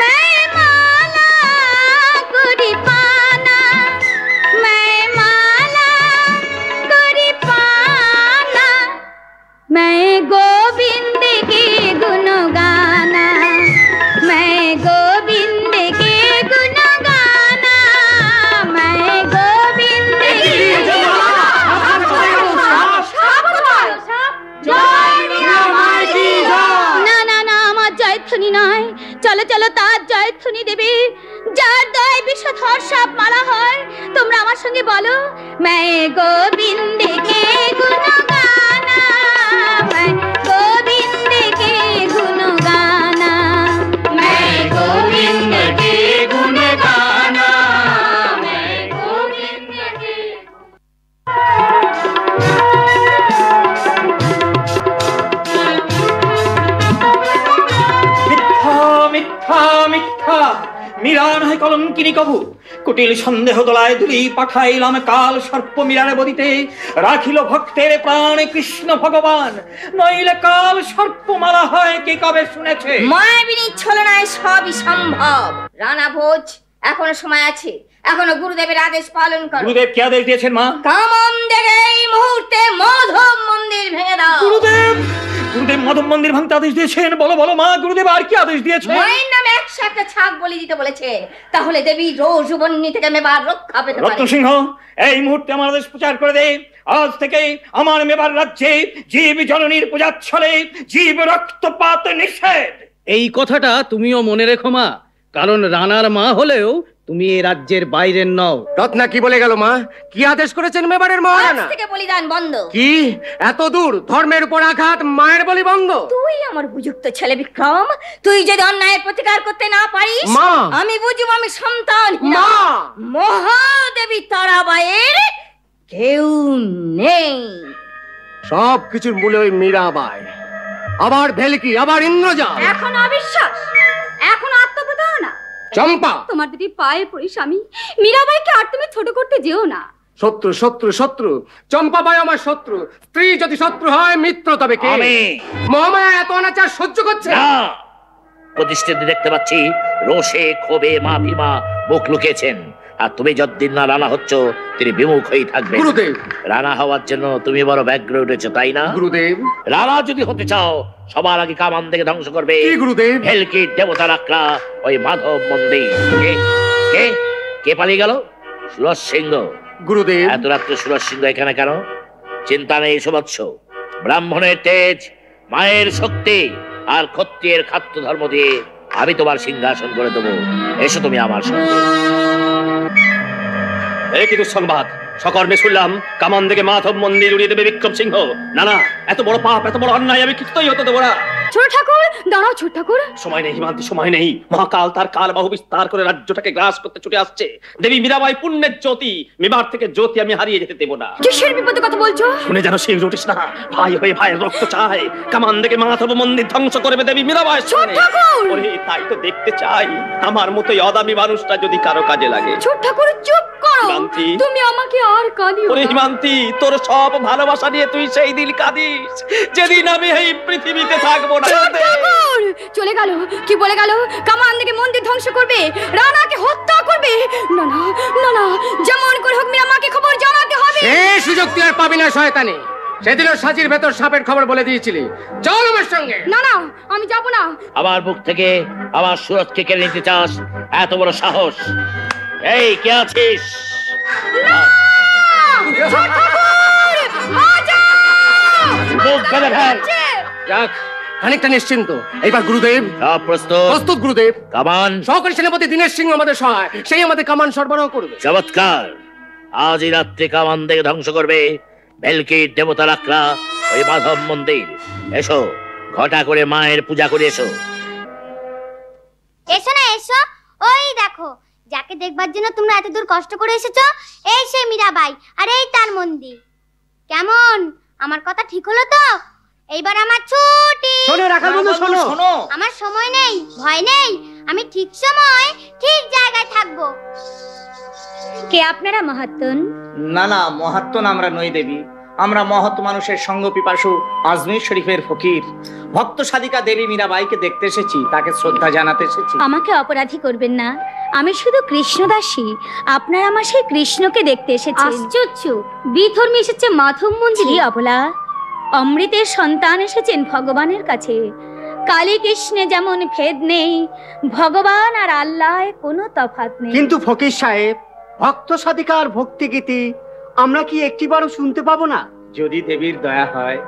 [SPEAKER 1] मैं माला गुरी पाना, मैं माला गुरी पाना, मैं गोविंद के गुण गाना, मैं गोविंद के गुण गाना, मैं गोविंद के জয়ধ্বনি নয়, চলো চলো তার জয়ধ্বনি দেবে, যার দয় বিষধর সাপ মারা হয়। তোমরা আমার সঙ্গে বলো, मैं गोविंद के गुण गाना, मैं गोविंद के गुण गाना, मैं गोविंद के गुण गाना, मैं गोविंद के।
[SPEAKER 12] মিথ্যা মিথ্যা, মীরা নয় কলঙ্কিনী কবু। কুটিল সন্দেহ দোলায় দুলি পাঠাইলাম কাল সর্প মীরারে বদিতে, রাখিল ভক্তের প্রাণ কৃষ্ণ ভগবান, নইলে কাল সর্প মালা হয় কে কবে শুনেছে।
[SPEAKER 10] মায়াবিনী ছলনায় সবই সম্ভব। রানা ভোজ, এখনো সময় আছে, এখনো গুরুদেবের আদেশ পালন করো।
[SPEAKER 12] গুরুদেব কি আদেশ দিয়েছেন মা?
[SPEAKER 10] কামন্দের এই মুহূর্তে মাধব মন্দির ভেঙে দাও।
[SPEAKER 12] গুরুদেব, গুরুদেব মাধব মন্দির ভাঙতে আদেশ দিয়েছেন? বলো বলো মা, গুরুদেব আর কি আদেশ দিয়েছেন?
[SPEAKER 10] মায়ের নামে 100টা ছাগ বলি দিতে বলেছেন, তাহলে দেবী রোজ বন্যী থেকে মেবার রক্ষা পেতে পারে।
[SPEAKER 12] রত্নসিংহ, এই মুহূর্তে আমার আদেশ প্রচার করে দে, আজ থেকে আমার মেবার রাজ্যে জীব জননীর পূজাচ্ছলে জীব রক্তপাত নিষেধ।
[SPEAKER 4] এই কথাটা তুমিও মনে রেখো মা, কারণ রানার মা হলেও তুমি এই রাজ্যের বাইরের নও।
[SPEAKER 6] রত্না কি বলে গেল মা? কি আদেশ করেছেন মেবারের মহারানা?
[SPEAKER 10] আজ থেকে বলিদান বন্ধ।
[SPEAKER 6] কি এত দূর? ধর্মের উপর আঘাত, মায়ের বলি বন্ধ?
[SPEAKER 10] তুই আমার উপযুক্ত ছেলে বিক্রম, তুই যদি অন্যায়ের প্রতিকার করতে না পারিস,
[SPEAKER 6] মা
[SPEAKER 10] আমি বুঝব আমি সন্তান
[SPEAKER 6] মা
[SPEAKER 10] মহাদেবী তারাবাইয়ের কেউ নেই।
[SPEAKER 6] সব কিছুর মূলে ওই মীরাবাই, আবার ভেলকি, আবার ইন্দ্রজাল।
[SPEAKER 2] এখন অবিশ্বাস, এখন আত্মপ্রতারণা।
[SPEAKER 6] চম্পা,
[SPEAKER 2] তোমার দিদি পায়ে পড়ি স্বামী, মীরাবাইকে আর তুমি ছোট করতে যেও না।
[SPEAKER 6] শত্রু শত্রু শত্রু, চম্পাবাই আমার শত্রু। স্ত্রী যদি শত্রু হয়, মিত্র তবে কে? মহামায়া এত অনাচার সহ্য করছে
[SPEAKER 5] না। প্রতিষ্ঠিত দেখতে পাচ্ছি রোষে ক্ষোভে মা ভীমা মুখ লুকিয়েছেন, আর তুমি যতদিন না রানা হচ্ছ তিনি বিমুখ হয়ে থাকবে।
[SPEAKER 6] গুরুদেব,
[SPEAKER 5] রানা হওয়ার জন্য তুমি বড় ব্যগ্র উঠেছো, তাই না?
[SPEAKER 6] গুরুদেব,
[SPEAKER 5] রানা যদি হতে চাও সবার আগে কামান থেকে ধ্বংস করবে।
[SPEAKER 6] কি গুরুদেব?
[SPEAKER 5] ভেলকি দেবতা রাখলা ওই মাধব মন্দির। কে কে কে পালিয়ে গেল? সুরজ সিংহ।
[SPEAKER 6] গুরুদেব,
[SPEAKER 5] এত রাত্রে সুরজ সিংহ এখানে কেন? চিন্তা নেই সুবৎস, ব্রাহ্মণের তেজ, মায়ের শক্তি আর ক্ষত্রিয়ের খাদ্য ধর্ম দিয়ে আমি তোমার সিংহাসন করে দেবো। এসো তুমি আমার সঙ্গে।
[SPEAKER 12] কি দুঃসংবাদ! সকর্মে শুনলাম কামান থেকে মাধব মন্দির উড়িয়ে দেবে বিক্রম সিংহ। না না, এত বড় পাপ, এত বড় অন্যায় আমি কিছুতেই হতে দেবো না।
[SPEAKER 2] ছোট ঠাকুর দাঁড়াও, ছোট ঠাকুর।
[SPEAKER 12] সময় নেই হিমান্তি, সময় নেই। মহাকাল তার কাল বাহু বিস্তার করে রাজ্যটাকে গ্রাস করতে ছুটে আসছে। দেবী মীরাবাই পুণ্যের জ্যোতি, মেবার থেকে জ্যোতি আমি হারিয়ে যেতে দেবো না।
[SPEAKER 2] কিসের বিপদের কথা বলছো?
[SPEAKER 12] শুনে যেন শির উঠিস না। ভাই হয়ে ভাইয়ের রক্ত চায়, কামান থেকে মাধব মন্দির ধ্বংস করবে দেবী মীরাবাই।
[SPEAKER 2] ছোট ঠাকুর,
[SPEAKER 12] ওরে তাই তো দেখতে চাই আমার মতোই অদামি মানুষটা যদি কারো কাজে লাগে।
[SPEAKER 2] ছোট ঠাকুর চুপ করো,
[SPEAKER 12] হিমান্তি,
[SPEAKER 2] তুমি আমাকে আর কাঁদিও
[SPEAKER 12] ওরে
[SPEAKER 2] না।
[SPEAKER 12] হিমান্তি, তোর সব ভালোবাসা নিয়ে তুই সেই দিন কাঁদিস যেদিন আমি এই পৃথিবীতে থাকবো না।
[SPEAKER 2] চলে গেল, কি বলে গেল? কামান থেকে মন্দির ধ্বংস করবে, রানাকে হত্যা করবে। না না না না, যেমন করে হোক মীরামাকে খবর জানাতে হবে।
[SPEAKER 6] এই সুযোগ তুই আর পাবি না শয়তানি। সেদিনও সাজির ভেতর সাপের খবর বলে দিয়েছিলি। চল আমার সঙ্গে।
[SPEAKER 2] না না, আমি যাব না।
[SPEAKER 5] আমার বুক থেকে আমার সুরজকে কেড়ে নিতে চাস? এত বড় সাহস! এই কে আছিস?
[SPEAKER 6] যাক, খানিকটা নিশ্চিন্ত। এইবার গুরুদেব
[SPEAKER 5] সব প্রস্তুত?
[SPEAKER 6] প্রস্তুত গুরুদেব।
[SPEAKER 5] কামান
[SPEAKER 6] সহকারী সেনাপতি দীনেশ সিংহ আমাদের সহায়, সেই আমাদের কামান সরবরাহ করবে।
[SPEAKER 5] চমৎকার! আজই রাত্রে কামান থেকে ধ্বংস করবে ভেলকির দেবতা রাখলা ওই মাধব মন্দির। এসো, ঘটা করে মায়ের পূজা করে এসো।
[SPEAKER 11] এসো না, এসো। ওই দেখো, যাকে দেখবার জন্য তোমরা এত দূর কষ্ট করে এসেছো, এই সেই মীরাবাই, আর এই তার মন্দির। কেমন, আমার কথা ঠিক হলো তো? এইবার আমার ছুটি।
[SPEAKER 9] শোনো রাখাল বন্ধু, শোনো।
[SPEAKER 11] আমার সময় নেই, ভয় নেই, আমি ঠিক সময় ঠিক জায়গায় থাকবো।
[SPEAKER 1] কে আপনারা মহাত্মন?
[SPEAKER 8] না না, মহাত্মন আমরা নই দেবী। আমরা মহৎ মানুষের সঙ্গ পিপাসু আজমির শরীফের ফকির। ভক্ত সাধিকা দেবী মীরাবাইকে দেখতে এসেছি, তাকে শ্রদ্ধা জানাতে এসেছি।
[SPEAKER 1] আমাকে অপরাধী করবেন না, আমি শুধু কৃষ্ণদাসী। আপনারা আমার সেই কৃষ্ণকে দেখতে এসেছেন। আশ্চর্য, বিধর্মী এসেছে মাধব মন্দিরে। অবলা, অমৃতের সন্তান এসেছেন ভগবানের কাছে। কালী কৃষ্ণে যেমন ভেদ নেই, ভগবান আর আল্লাহ কোনো তফাৎ নেই।
[SPEAKER 9] কিন্তু ফকির সাহেব, ভক্ত সাধিকার ভক্তি গীতি আমরা কি একটিবারও শুনতে পাবো না?
[SPEAKER 8] যদি দেবীর দয়া হয়।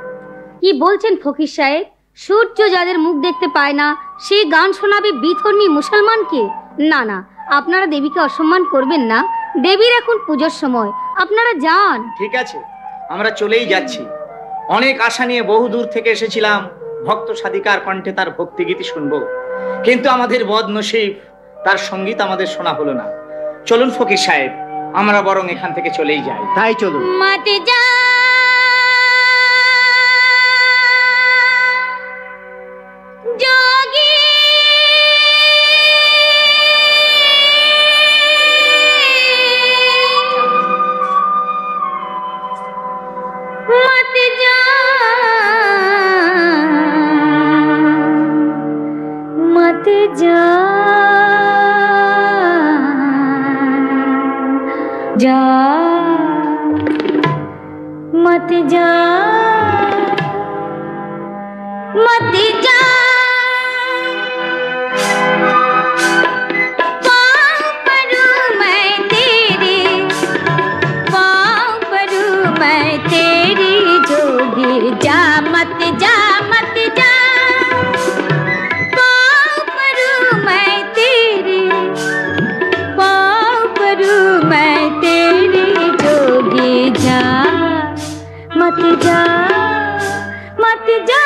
[SPEAKER 1] কি বলছেন ফকির সাহেব? সূর্য যাদের মুখ দেখতে পায় না, সেই গান শোনাবে বিধর্মী মুসলমানকে? না না, আপনারা দেবীকে অসম্মান করবেন না। দেবীর এখন পুজোর সময়, আপনারা যান।
[SPEAKER 8] ঠিক আছে, আমরা চলেই যাচ্ছি। অনেক আশা নিয়ে বহু দূর থেকে এসেছিলাম ভক্ত সাধিকার কণ্ঠে তার ভক্তি গীতি শুনবো, কিন্তু আমাদের বদনসিব, তার সঙ্গীত আমাদের শোনা হলো না। চলুন ফকির সাহেব, আমরা বরং এখান থেকে চলেই যাই।
[SPEAKER 9] তাই চলুন।
[SPEAKER 1] মত যা যোগী, মত যা, মত যা, जा मत जा, मत जा, पाँव पड़ूं मैं तेरे, पाँव पड़ूं मैं तेरी जोगी। जा मत जा, मत जा, पाँव पड़ूं मैं तेरे, पाँव पड़ूं मैं तेरी जोगी। जा मत जा, मत जा।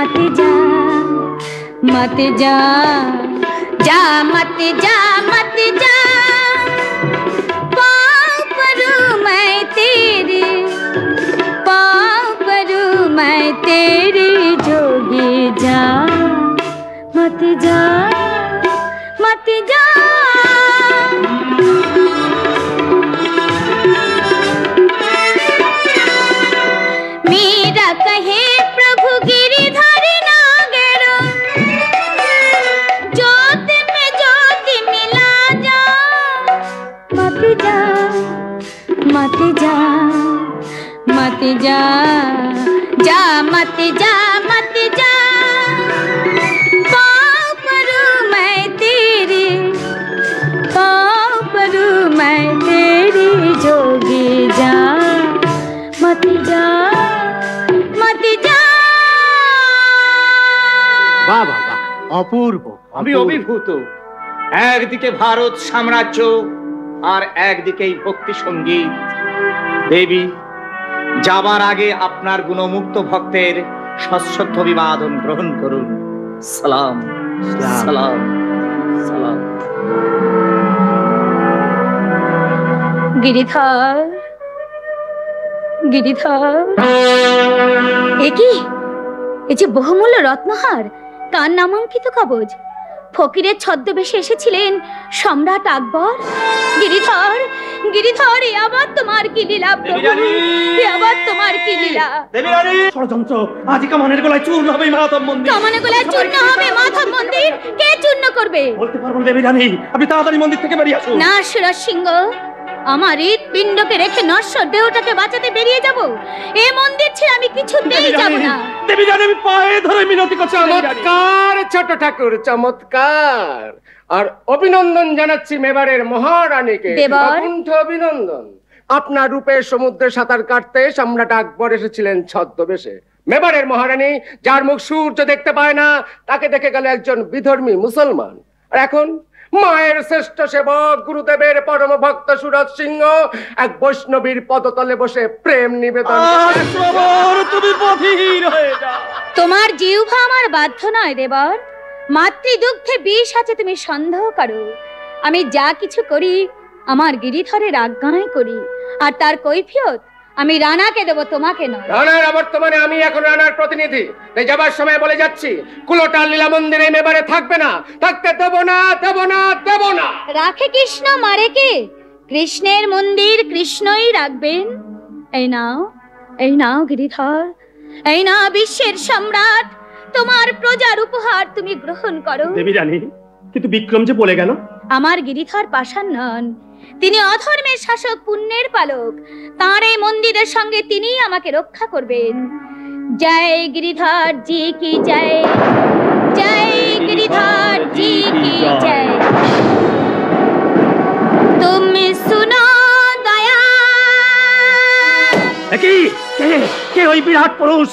[SPEAKER 1] मत जा मत जा जा मत जा मत जा पाँव परूं मैं तेरे पाँव परूं मैं तेरे जोगी जा मत जा मत जा मीरा कहे प्रभु गिरिधर नागर ज्योति में ज्योति मिला जा मत जा मत जा मत जा जा मत जा मत जा पाँव परूं मैं तेरे पाँव परूं मैं तेरे जोगी जा मत जा मत जा
[SPEAKER 8] বাহ বাহ বাহ, অপূর্ব। আমি অভিভূত। একদিকে ভারত সাম্রাজ্য আর একদিকে এই ভক্তি সঙ্গীত। দেবী, যাবার আগে আপনার গুণমুক্ত ভক্তের সশ্রদ্ধ অভিবাদন গ্রহণ করুন। সালাম সালাম সালাম।
[SPEAKER 1] गिरिधर गिरिधर এ যে বহুমূল্য রত্নহার, কার নামাঙ্কিত কবজ, ফকিরের ছদ্মবেশে এসেছিলেন সম্রাট আকবর। गिरिधर गिरिधर এ আবার তোমার কি লীলা প্রভু, এ আবার তোমার কি লীলা।
[SPEAKER 9] ষড়যন্ত্র, আজ কামানের গলায় চূর্ণ হবে মাধব মন্দির।
[SPEAKER 1] কামানের গলায় চূর্ণ হবে মাধব মন্দির? কে চূর্ণ করবে?
[SPEAKER 9] বলতে পারবো না দেবী রানী, আপনি তাড়াতাড়ি মন্দির থেকে বেরিয়ে আসুন।
[SPEAKER 1] না সুরজ সিংহ, আমার হৃৎপিণ্ডকে রেখে নশ্বর দেহটাকে বাঁচাতে বেরিয়ে যাব? এ মন্দির ছেড়ে আমি কিছুতেই যাব না।
[SPEAKER 9] দেবী জানে আমি পায়ে ধরে মিনতি করছি।
[SPEAKER 6] চমৎকার ছোট ঠাকুর, চমৎকার। আর অভিনন্দন জানাচ্ছি মেবারের মহারানীকে। অকুণ্ঠ অভিনন্দন। আপনার রূপে সমুদ্রে সাঁতার কাটতে সম্রাট আকবর এসেছিলেন ছদ্মবেশে। মেবারের মহারানী, যার মুখ সূর্য দেখতে পায় না, তাকে দেখে গেল একজন বিধর্মী মুসলমান। আর এখন মায়ের শ্রেষ্ঠ সেবক গুরুদেবের পরম ভক্ত সুরজ সিংহ এক বৈষ্ণবীর পদতলে বসে প্রেম নিবেদন।
[SPEAKER 1] তোমার জিহ্বা আমার বাধ্য নয় দেবর। মাতৃদুগ্ধে বিষ আছে তুমি সন্দেহ করো। আমি যা কিছু করি আমার গিরিধরের আজ্ঞায় করি, আর তার কৈফিয়ত আমি রানাকে দেব, তোমাকে নয়।
[SPEAKER 6] রানার বর্তমানে আমি এখন রানার প্রতিনিধি, তাই যাবার সময় বলে যাচ্ছি, কুলোটার লীলা মন্দিরে মেবারে থাকবে না, থাকতে দেব না, দেব না, দেব না।
[SPEAKER 1] রাখে কৃষ্ণ, মারে কে? কৃষ্ণের মন্দির কৃষ্ণই রাখবেন। এই নাও গিরিধর, এই নাও বিশ্বের সম্রাট, তোমার প্রজার উপহার, তুমি গ্রহণ করো।
[SPEAKER 9] দেবী রানী, কিন্তু বিক্রম যে বলে গেল।
[SPEAKER 1] আমার গিরিধর পাষাণ নন, তিনি অধর্মের শাসক, পুণ্যের পালক। তাঁর এই মন্দিরের সঙ্গে তিনিই আমাকে রক্ষা করবেন। জয় গিরিধর জি কি জয়, জয় গিরিধর জি কি জয়। তুমি শুনো দয়া।
[SPEAKER 9] কে ওই বিরাট পুরুষ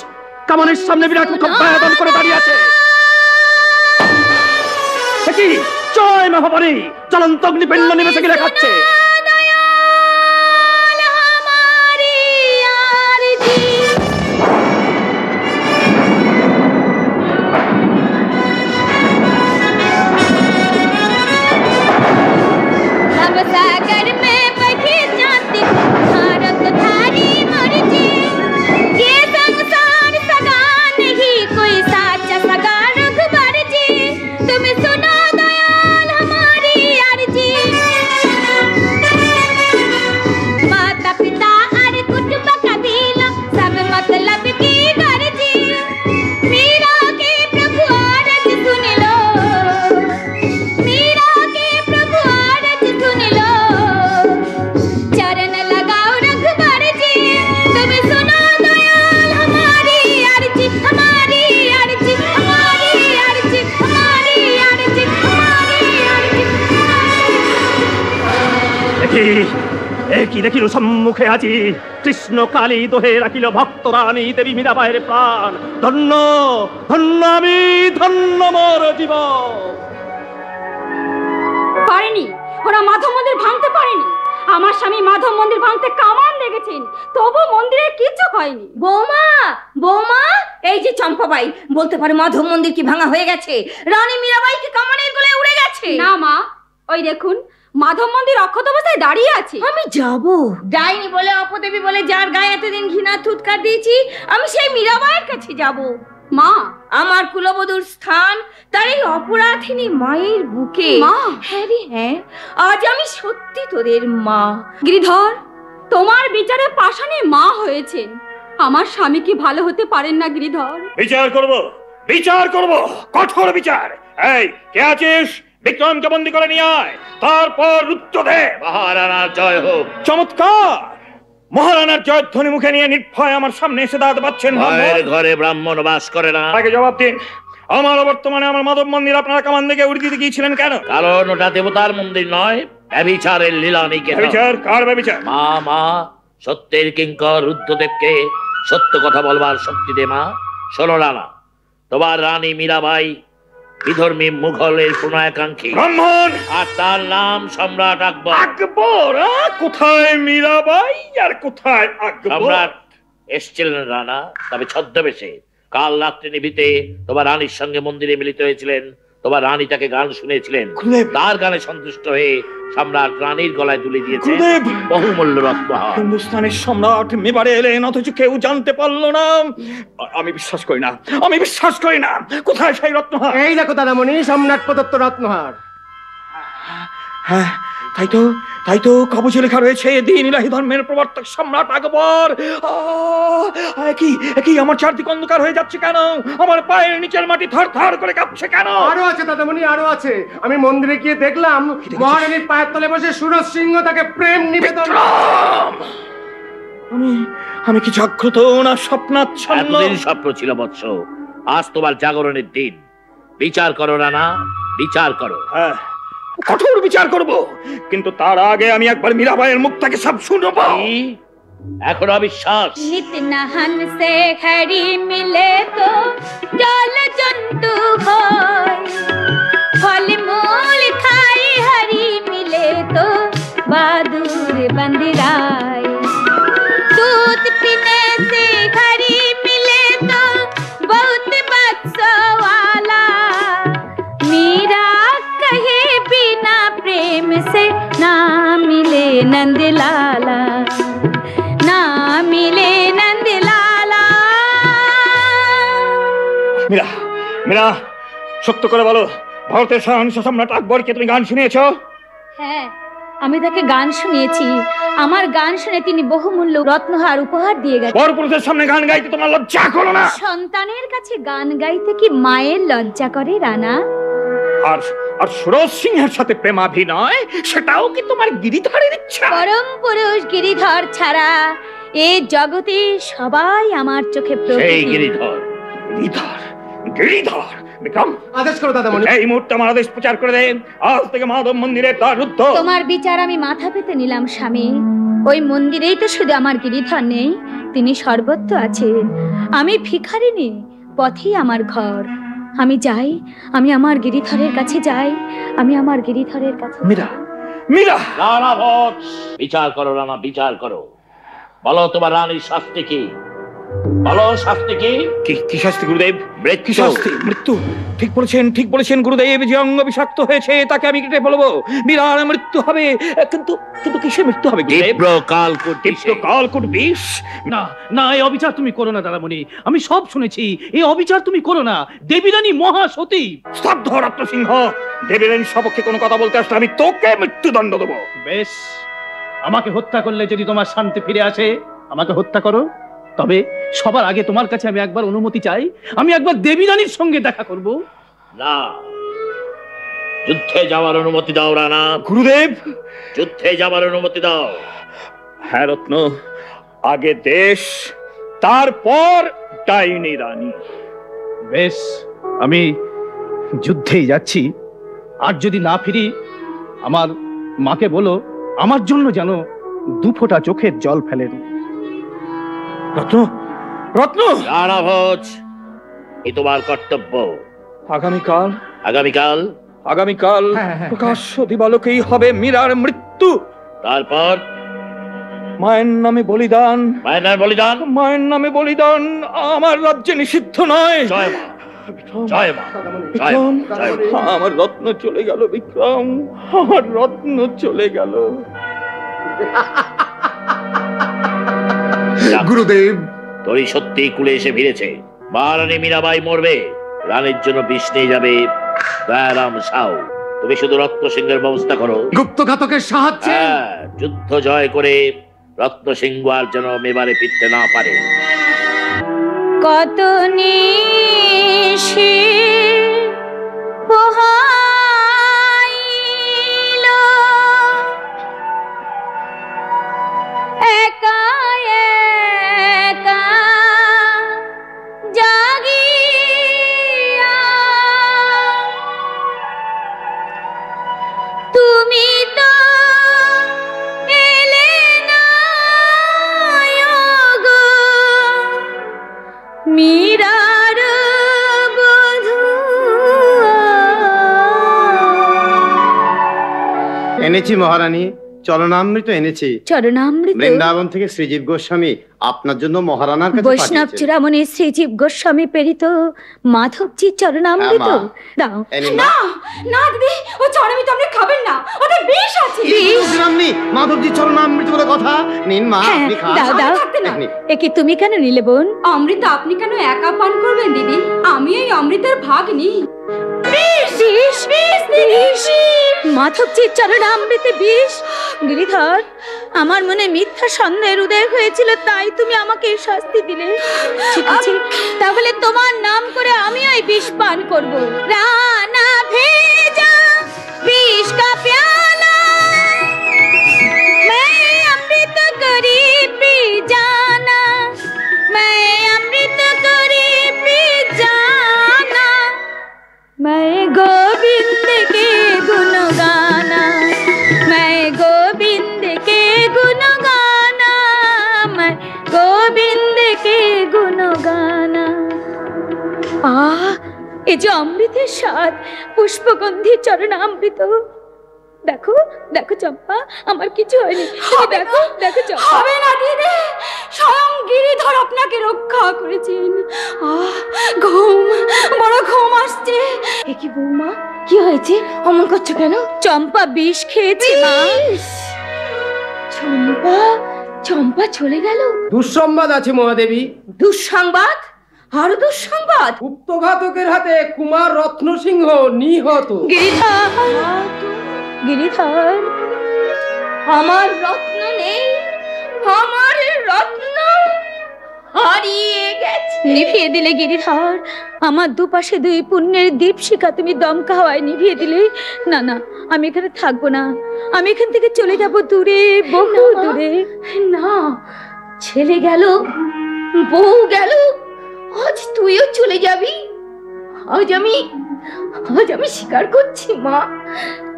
[SPEAKER 9] কামানের সামনে বিরাট মুখোপায়ন করে দাঁড়িয়ে আছে? জয় মহাবলী, জ্বলন্ত অগ্নিপিণ্ড নিবেশে গিয়ে দেখাচ্ছে। কি দেখিল সম্মুখে আজি কৃষ্ণ কালী দোহে রাখিল ভক্ত রানী দেবী মীরাবাইয়ের প্রাণ। ধন্য ধন্য আমি, ধন্য মোর জীবন।
[SPEAKER 2] পারেনি, ওরা মাধব মন্দির ভাঙতে পারেনি। আমার স্বামী মাধব মন্দির ভাঙতে কামান লেগেছেন, তবু মন্দিরে কিছু হয়নি।
[SPEAKER 10] বৌমা, বৌমা, এই যে চম্পাবাই, বলতে পারে মাধব মন্দির কি ভাঙা হয়ে গেছে? রানী মীরাবাই কি কামানের গলে উড়ে গেছে?
[SPEAKER 2] না মা, ওই দেখুন মাধব মন্দির অক্ষত অবস্থায় দাঁড়িয়ে আছে।
[SPEAKER 10] আমি যাব ডাইনি বলে, অপদেবী বলে, যার গায়ে এতদিন ঘৃণা থুতকার দিয়েছি, আমি সেই মীরাবাইয়ের কাছে যাব।
[SPEAKER 2] মা,
[SPEAKER 10] আমার কুলবধূর স্থান তার এই অপরাধিনী মায়ের বুকে।
[SPEAKER 2] মা,
[SPEAKER 10] হ্যাঁ রে হ্যাঁ, আজ আমি সত্যি তোদের মা।
[SPEAKER 2] গিরিধর, তোমার বিচারে পাষাণে মা হয়েছেন, আমার স্বামী কি ভালো হতে পারেন না গিরিধর?
[SPEAKER 9] বিচার করব, বিচার করব, কঠোর বিচার। এই কে আছিস? বিক্রমকে বন্দী করে নিয়ে আয়, তারপর উত্তর দে।
[SPEAKER 5] মহারানার জয় হোক।
[SPEAKER 9] চমৎকার! মহারানার জয়ধ্বনি মুখে নিয়ে নির্ভয় আমার সামনে এসে দাঁড়াতে পারছেন।
[SPEAKER 5] ঘরে ব্রাহ্মণ বাস করে না।
[SPEAKER 9] আগে জবাব দিন, আমার বর্তমানে আমার মাধব মন্দির আপনারা কামান থেকে উড়ে দিতে গিয়েছিলেন কেন?
[SPEAKER 5] কারণ ওটা দেবতার মন্দির নয়, ব্যভিচারের লীলা নিকেতন।
[SPEAKER 9] ব্যভিচার? কার ব্যভিচার?
[SPEAKER 5] মা, মা, সত্যের কিঙ্কর রুদ্রদেবকে সত্য কথা বলবার শক্তি দে মা। শোনো রানা, তোমার রানী মীরাবাই বিধর্মী মুঘলের প্রণয়াকাঙ্ক্ষী
[SPEAKER 9] ব্রাহ্মণ,
[SPEAKER 5] আর তার নাম সম্রাট আকবর।
[SPEAKER 9] আকবর? কোথায় মীরাবাই আর কোথায় আকবর?
[SPEAKER 5] সম্রাট এসেছিলেন রানা, তবে ছদ্মবেশে। কাল রাত্রে নিভিতে তোমার রানীর সঙ্গে মন্দিরে মিলিত হয়েছিলেন। তোমার রানী তাকে গান শুনেছিলেন, তার গানে সন্তুষ্ট হয়ে সম্রাট রানীর গলায় তুলে দিয়েছে বহুমূল্য রত্নহার।
[SPEAKER 9] হিন্দুস্তানের সম্রাট মেবারে এলেন, অথচ কেউ জানতে পারলো না। আমি বিশ্বাস করি না, আমি বিশ্বাস করি না। কোথায় সেই রত্নহার?
[SPEAKER 6] এই দেখো দাদামণি, সম্রাট প্রদত্ত রত্নহার।
[SPEAKER 9] হ্যাঁ, তাই তো কাগজে লেখা রয়েছে, দ্বীন ইলাহি ধর্মের প্রবর্তক সম্রাট আকবর। কি আমার চারদিক অন্ধকার হয়ে যাচ্ছে কেন? আমার পায়ের নিচের মাটি থরথর করে কাঁপছে কেন?
[SPEAKER 6] আরো আছে দাদামণি, আরো আছে। আমি মন্দিরে গিয়ে দেখলাম মহারানীর পায়ের তলে বসে সুরজ সিংহ তাকে প্রেম নিবেদন।
[SPEAKER 9] আমি কি জাগ্রত না স্বপ্নাচ্ছন্ন?
[SPEAKER 5] স্বপ্ন ছিল বৎস, আজ তোমার জাগরণের দিন। বিচার করো রানা, বিচার করো।
[SPEAKER 9] হ্যাঁ, কঠোর বিচার করব, কিন্তু তার আগে আমি একবার মীরাবাইয়ের মুখ থেকে সব শুনবো।
[SPEAKER 5] এখন অবিশ্বাস।
[SPEAKER 1] नित नहन से खड़ी मिले तो जल जंतु होय, फल मूल खाई हरी मिले तो बहादुर बंदिराय, दूध पीने से खड़ी मिले तो बहुत बक्सवाला, मीरा कहे बिना प्रेम से ना मिले नंदलाला, ना मिले नंदलाला।
[SPEAKER 9] মীরা, সত্য করে বলো, ভারতের সহনস সম্রাট আকবরকে তুমি গান শুনিয়েছো?
[SPEAKER 1] হ্যাঁ, আমি তাকে গান শুনিয়েছি। আমার গান শুনে তিনি বহুমূল্য রত্নহার উপহার দিয়ে গেছেন।
[SPEAKER 9] পরপুরুষের সামনে গান গাইতে তোমার লজ্জা করো না?
[SPEAKER 1] সন্তানের কাছে গান গাইতে কি মায়ের লজ্জা করে রানা?
[SPEAKER 9] আর সুরজ সিংহের সাথে প্রেমাভিনয়, সেটাও কি তোমার গিরিধরের ইচ্ছা?
[SPEAKER 1] পরম পুরুষ গিরিধর ছাড়া এই জগতে সবাই আমার চোখে
[SPEAKER 5] সেই গিরিধর।
[SPEAKER 9] গিরিধর বিক্রম,
[SPEAKER 6] আদেশ করো দাদামণি।
[SPEAKER 9] এই মুহূর্তে আমার আদেশ প্রচার করে দেন, আজ থেকে মাধব মন্দিরের দ্বার রুদ্ধ।
[SPEAKER 1] তোমার বিচার আমি মাথা পেতে নিলাম স্বামী। ওই মন্দিরেই তো শুধু আমার গিরিধর নেই, তিনি সর্বত্র আছেন। আমি ভিখারিনী, পথেই আমার ঘর। আমি যাই, আমি আমার গিরিধরের কাছে যাই, আমি আমার গিরিধরের কাছে।
[SPEAKER 9] মীরা,
[SPEAKER 5] রানা ভোজ, বিচার করো রানা, বিচার করো। বলো তোমার রানীর শাস্তি কি? বলো শাস্তি কি?
[SPEAKER 9] কি শাস্তি গুরুদেব? মৃত্যু। ঠিক বলেছেন গুরুদেব। যে অঙ্গ বিষাক্ত হয়েছে তাকে আমি কেটে বলবো, মীরার মৃত্যু হবে। কিন্তু কিসে মৃত্যু হবে গুরুদেব? কালকূট বিষ।
[SPEAKER 3] না, এই অবিচার তুমি করো না দাদামণি। আমি সব শুনেছি, এই অবিচার তুমি করো না। দেবীরানী মহাসতী।
[SPEAKER 9] স্তব্ধ রত্নসিংহ, দেবীরানীর সপক্ষে কোনো কথা বলতে আসলে আমি তোকে মৃত্যুদণ্ড দেবো।
[SPEAKER 3] বেশ, আমাকে হত্যা করলে যদি তোমার শান্তি ফিরে আসে, আমাকে হত্যা করো। তবে সবার আগে তোমার কাছে আমি একবার অনুমতি চাই, আমি একবার দেবীরানীর সঙ্গে দেখা করব।
[SPEAKER 5] না, যুদ্ধে যাওয়ার অনুমতি দাও রানা।
[SPEAKER 9] গুরুদেব,
[SPEAKER 5] যুদ্ধে যাওয়ার অনুমতি দাও।
[SPEAKER 9] হ্যাঁ রত্ন, আগে দেশ, তারপর ডাইনি রানী।
[SPEAKER 3] বেশ, আমি যুদ্ধেই যাচ্ছি। আর যদি না ফিরি, আমার মাকে বলো আমার জন্য যেন 2 ফোঁটা চোখের জল ফেলেন।
[SPEAKER 9] রত্ন,
[SPEAKER 5] রানা ভোজ, এই তোমার কর্তব্য।
[SPEAKER 9] আগামীকাল প্রকাশ্য দিবালোকেই হবে মীরার মৃত্যু।
[SPEAKER 5] তারপর
[SPEAKER 9] মায়ের নামে বলিদান,
[SPEAKER 5] মায়ের নামে বলিদান,
[SPEAKER 9] মায়ের নামে বলিদান আমার রাজ্যে নিষিদ্ধ নয়।
[SPEAKER 5] জয় মা, জয় মা, জয় মা।
[SPEAKER 9] আমার রত্ন চলে গেল বিক্রম, আমার রত্ন চলে গেল।
[SPEAKER 5] গুরুদেব, তোরই সত্যি কুলে এসে ভিড়েছে। মহারানী মীরাবাই মরবে, রানীর জন্য বিষ নিয়ে যাবে দয়ারাম সাউ। তুমি শুধু রত্ন সিংহের ব্যবস্থা করো,
[SPEAKER 6] গুপ্তঘাতকের সাহায্যে
[SPEAKER 5] যুদ্ধ জয় করে রত্ন সিংহ আর যেন মেবারে ফিরতে না পারে।
[SPEAKER 1] কত নিশি পোহাইল একা একা জাগিয়া, তুমি তো এলে না গো মীরার বধূ।
[SPEAKER 13] এনেছি মহারানী, চরণামৃত এনেছি।
[SPEAKER 1] চরণামৃত?
[SPEAKER 13] বৃন্দাবন থেকে শ্রীজীব গোস্বামী আপনার জন্য মহারানার কাছে
[SPEAKER 1] বৈষ্ণব
[SPEAKER 13] পাঠিয়েছেন।
[SPEAKER 1] চূড়ামণি শ্রীজীব গোস্বামী প্রেরিত মাধবজির চরণামৃত।
[SPEAKER 13] হ্যাঁ, মা।
[SPEAKER 1] দাও।
[SPEAKER 2] না না দিদি, ও চরণামৃত আপনি খাবেন না, ওতে বিষ আছে।
[SPEAKER 13] মাধবজি চরণামৃত বলে কথা। নিন মা,
[SPEAKER 1] হ্যাঁ,
[SPEAKER 13] আপনি খান।
[SPEAKER 1] দাও দাও। এ কি তুমি কেন নিলে বোন?
[SPEAKER 2] অমৃত আপনি কেন একা পান করবেন দিদি? আমি এই অমৃতের ভাগ নিই।
[SPEAKER 1] মাধবজির চরণামৃতে বিষ? গিরিধর, আমার মনে মিথ্যা সন্দেহের উদয় হয়েছিল, তাই তুমি আমাকে এই শাস্তি দিলে। ঠিক আছে, তাহলে তোমার নাম করে আমি ওই বিষ পান করব। রানা ভেজা বিষ কা প্যালা मैं अमृत करी पी जाना, मैं अमृत करी पी जाना, मैं गोविंद के गुण गाना, मैं गोविंद के गुण गाना, मैं गोविंद के गुण गाना। এ যে অমৃতের স্বাদ, পুষ্পগন্ধি চরণামৃত। দেখো দেখো চম্পা, আমার কিছু হয়নি। দেখো দেখো চম্পা।
[SPEAKER 2] হবে না দিদি, স্বয়ং গিরিধর আপনাকে রক্ষা করেছেন। ঘুম, বড় ঘুম আসছে।
[SPEAKER 10] এ কি বৌমা, কি হয়েছে? অমন করছো কেন?
[SPEAKER 1] চম্পা বিষ খেয়েছে মা।
[SPEAKER 10] চম্পা, চম্পা চলে গেল?
[SPEAKER 6] দুঃসংবাদ আছে মহাদেবী।
[SPEAKER 10] দুঃসংবাদ? আরো দুঃসংবাদ?
[SPEAKER 6] গুপ্তঘাতকের হাতে কুমার রত্ন সিংহ নিহত।
[SPEAKER 1] গিরিধর, গিরিধর,
[SPEAKER 10] আমার রত্ন নেই, আমার রত্ন হারিয়ে গেছে।
[SPEAKER 1] নিভিয়ে দিলে গিরিধর, আমার দুপাশে দুই পুণ্যের দীপশিখা তুমি দমকা হওয়ায় নিভিয়ে দিলে। না না, আমি এখানে থাকবো না, আমি এখান থেকে চলে যাব দূরে, বহু দূরে।
[SPEAKER 10] না, ছেলে গেল, বউ গেল, আজ তুইও চলে যাবি। আজ আমি স্বীকার করছি মা,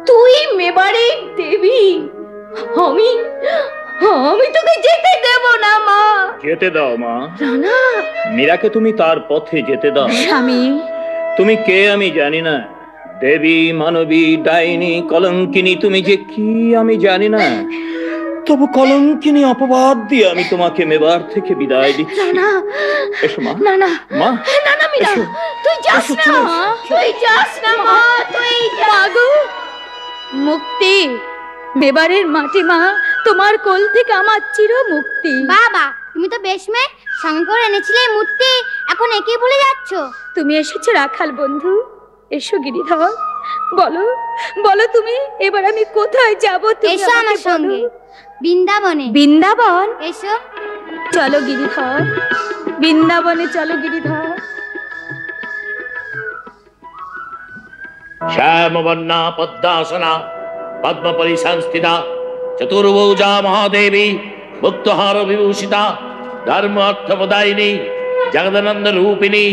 [SPEAKER 10] তুই মেবারের দেবী। আমি তোকে যেতে দেব না মা।
[SPEAKER 9] যেতে দাও মা।
[SPEAKER 10] রানা,
[SPEAKER 9] মীরাকে তুমি তার পথে যেতে দাও।
[SPEAKER 1] স্বামী,
[SPEAKER 9] তুমি কে আমি জানি না, দেবী, মানবী, ডাইনি, কলঙ্কিনী, তুমি যে কি আমি জানি না, তবু কলঙ্কিনী অপবাদ দিয়ে আমি তোমাকে মেবার থেকে বিদায় দিচ্ছি।
[SPEAKER 10] না
[SPEAKER 9] এসো মা।
[SPEAKER 10] না না
[SPEAKER 9] মা,
[SPEAKER 10] না না মীরা, তুই যাস না, তুই যাস না মা, তুই
[SPEAKER 1] মাগো। মুক্তি, মেবারের মাটি মা, তোমার কোল থেকে আমার চির মুক্তি।
[SPEAKER 11] বাবা, তুমি তো বেশ মেয়ে, সঙ্গে করে এনেছিলে এই মূর্তি, এখন একেই ভুলে যাচ্ছ।
[SPEAKER 1] তুমি এসেছো রাখাল বন্ধু। এসো গিরিধর, বলো বলো তুমি, এবার আমি কোথায় যাব?
[SPEAKER 11] এসো আমার সঙ্গে, বৃন্দাবনে।
[SPEAKER 1] বৃন্দাবন?
[SPEAKER 11] এসো।
[SPEAKER 1] চলো গিরিধর, বৃন্দাবনে চলো গিরিধর।
[SPEAKER 5] শ্যামবর্ণা পদ্মাসনা পদ্মপরি সংস্থিতা চতুর্ভুজা মহাদেবী মুক্তহার বিভূষিতা ধর্ম অর্থপ্রদায়িনী জগদানন্দ রূপিণী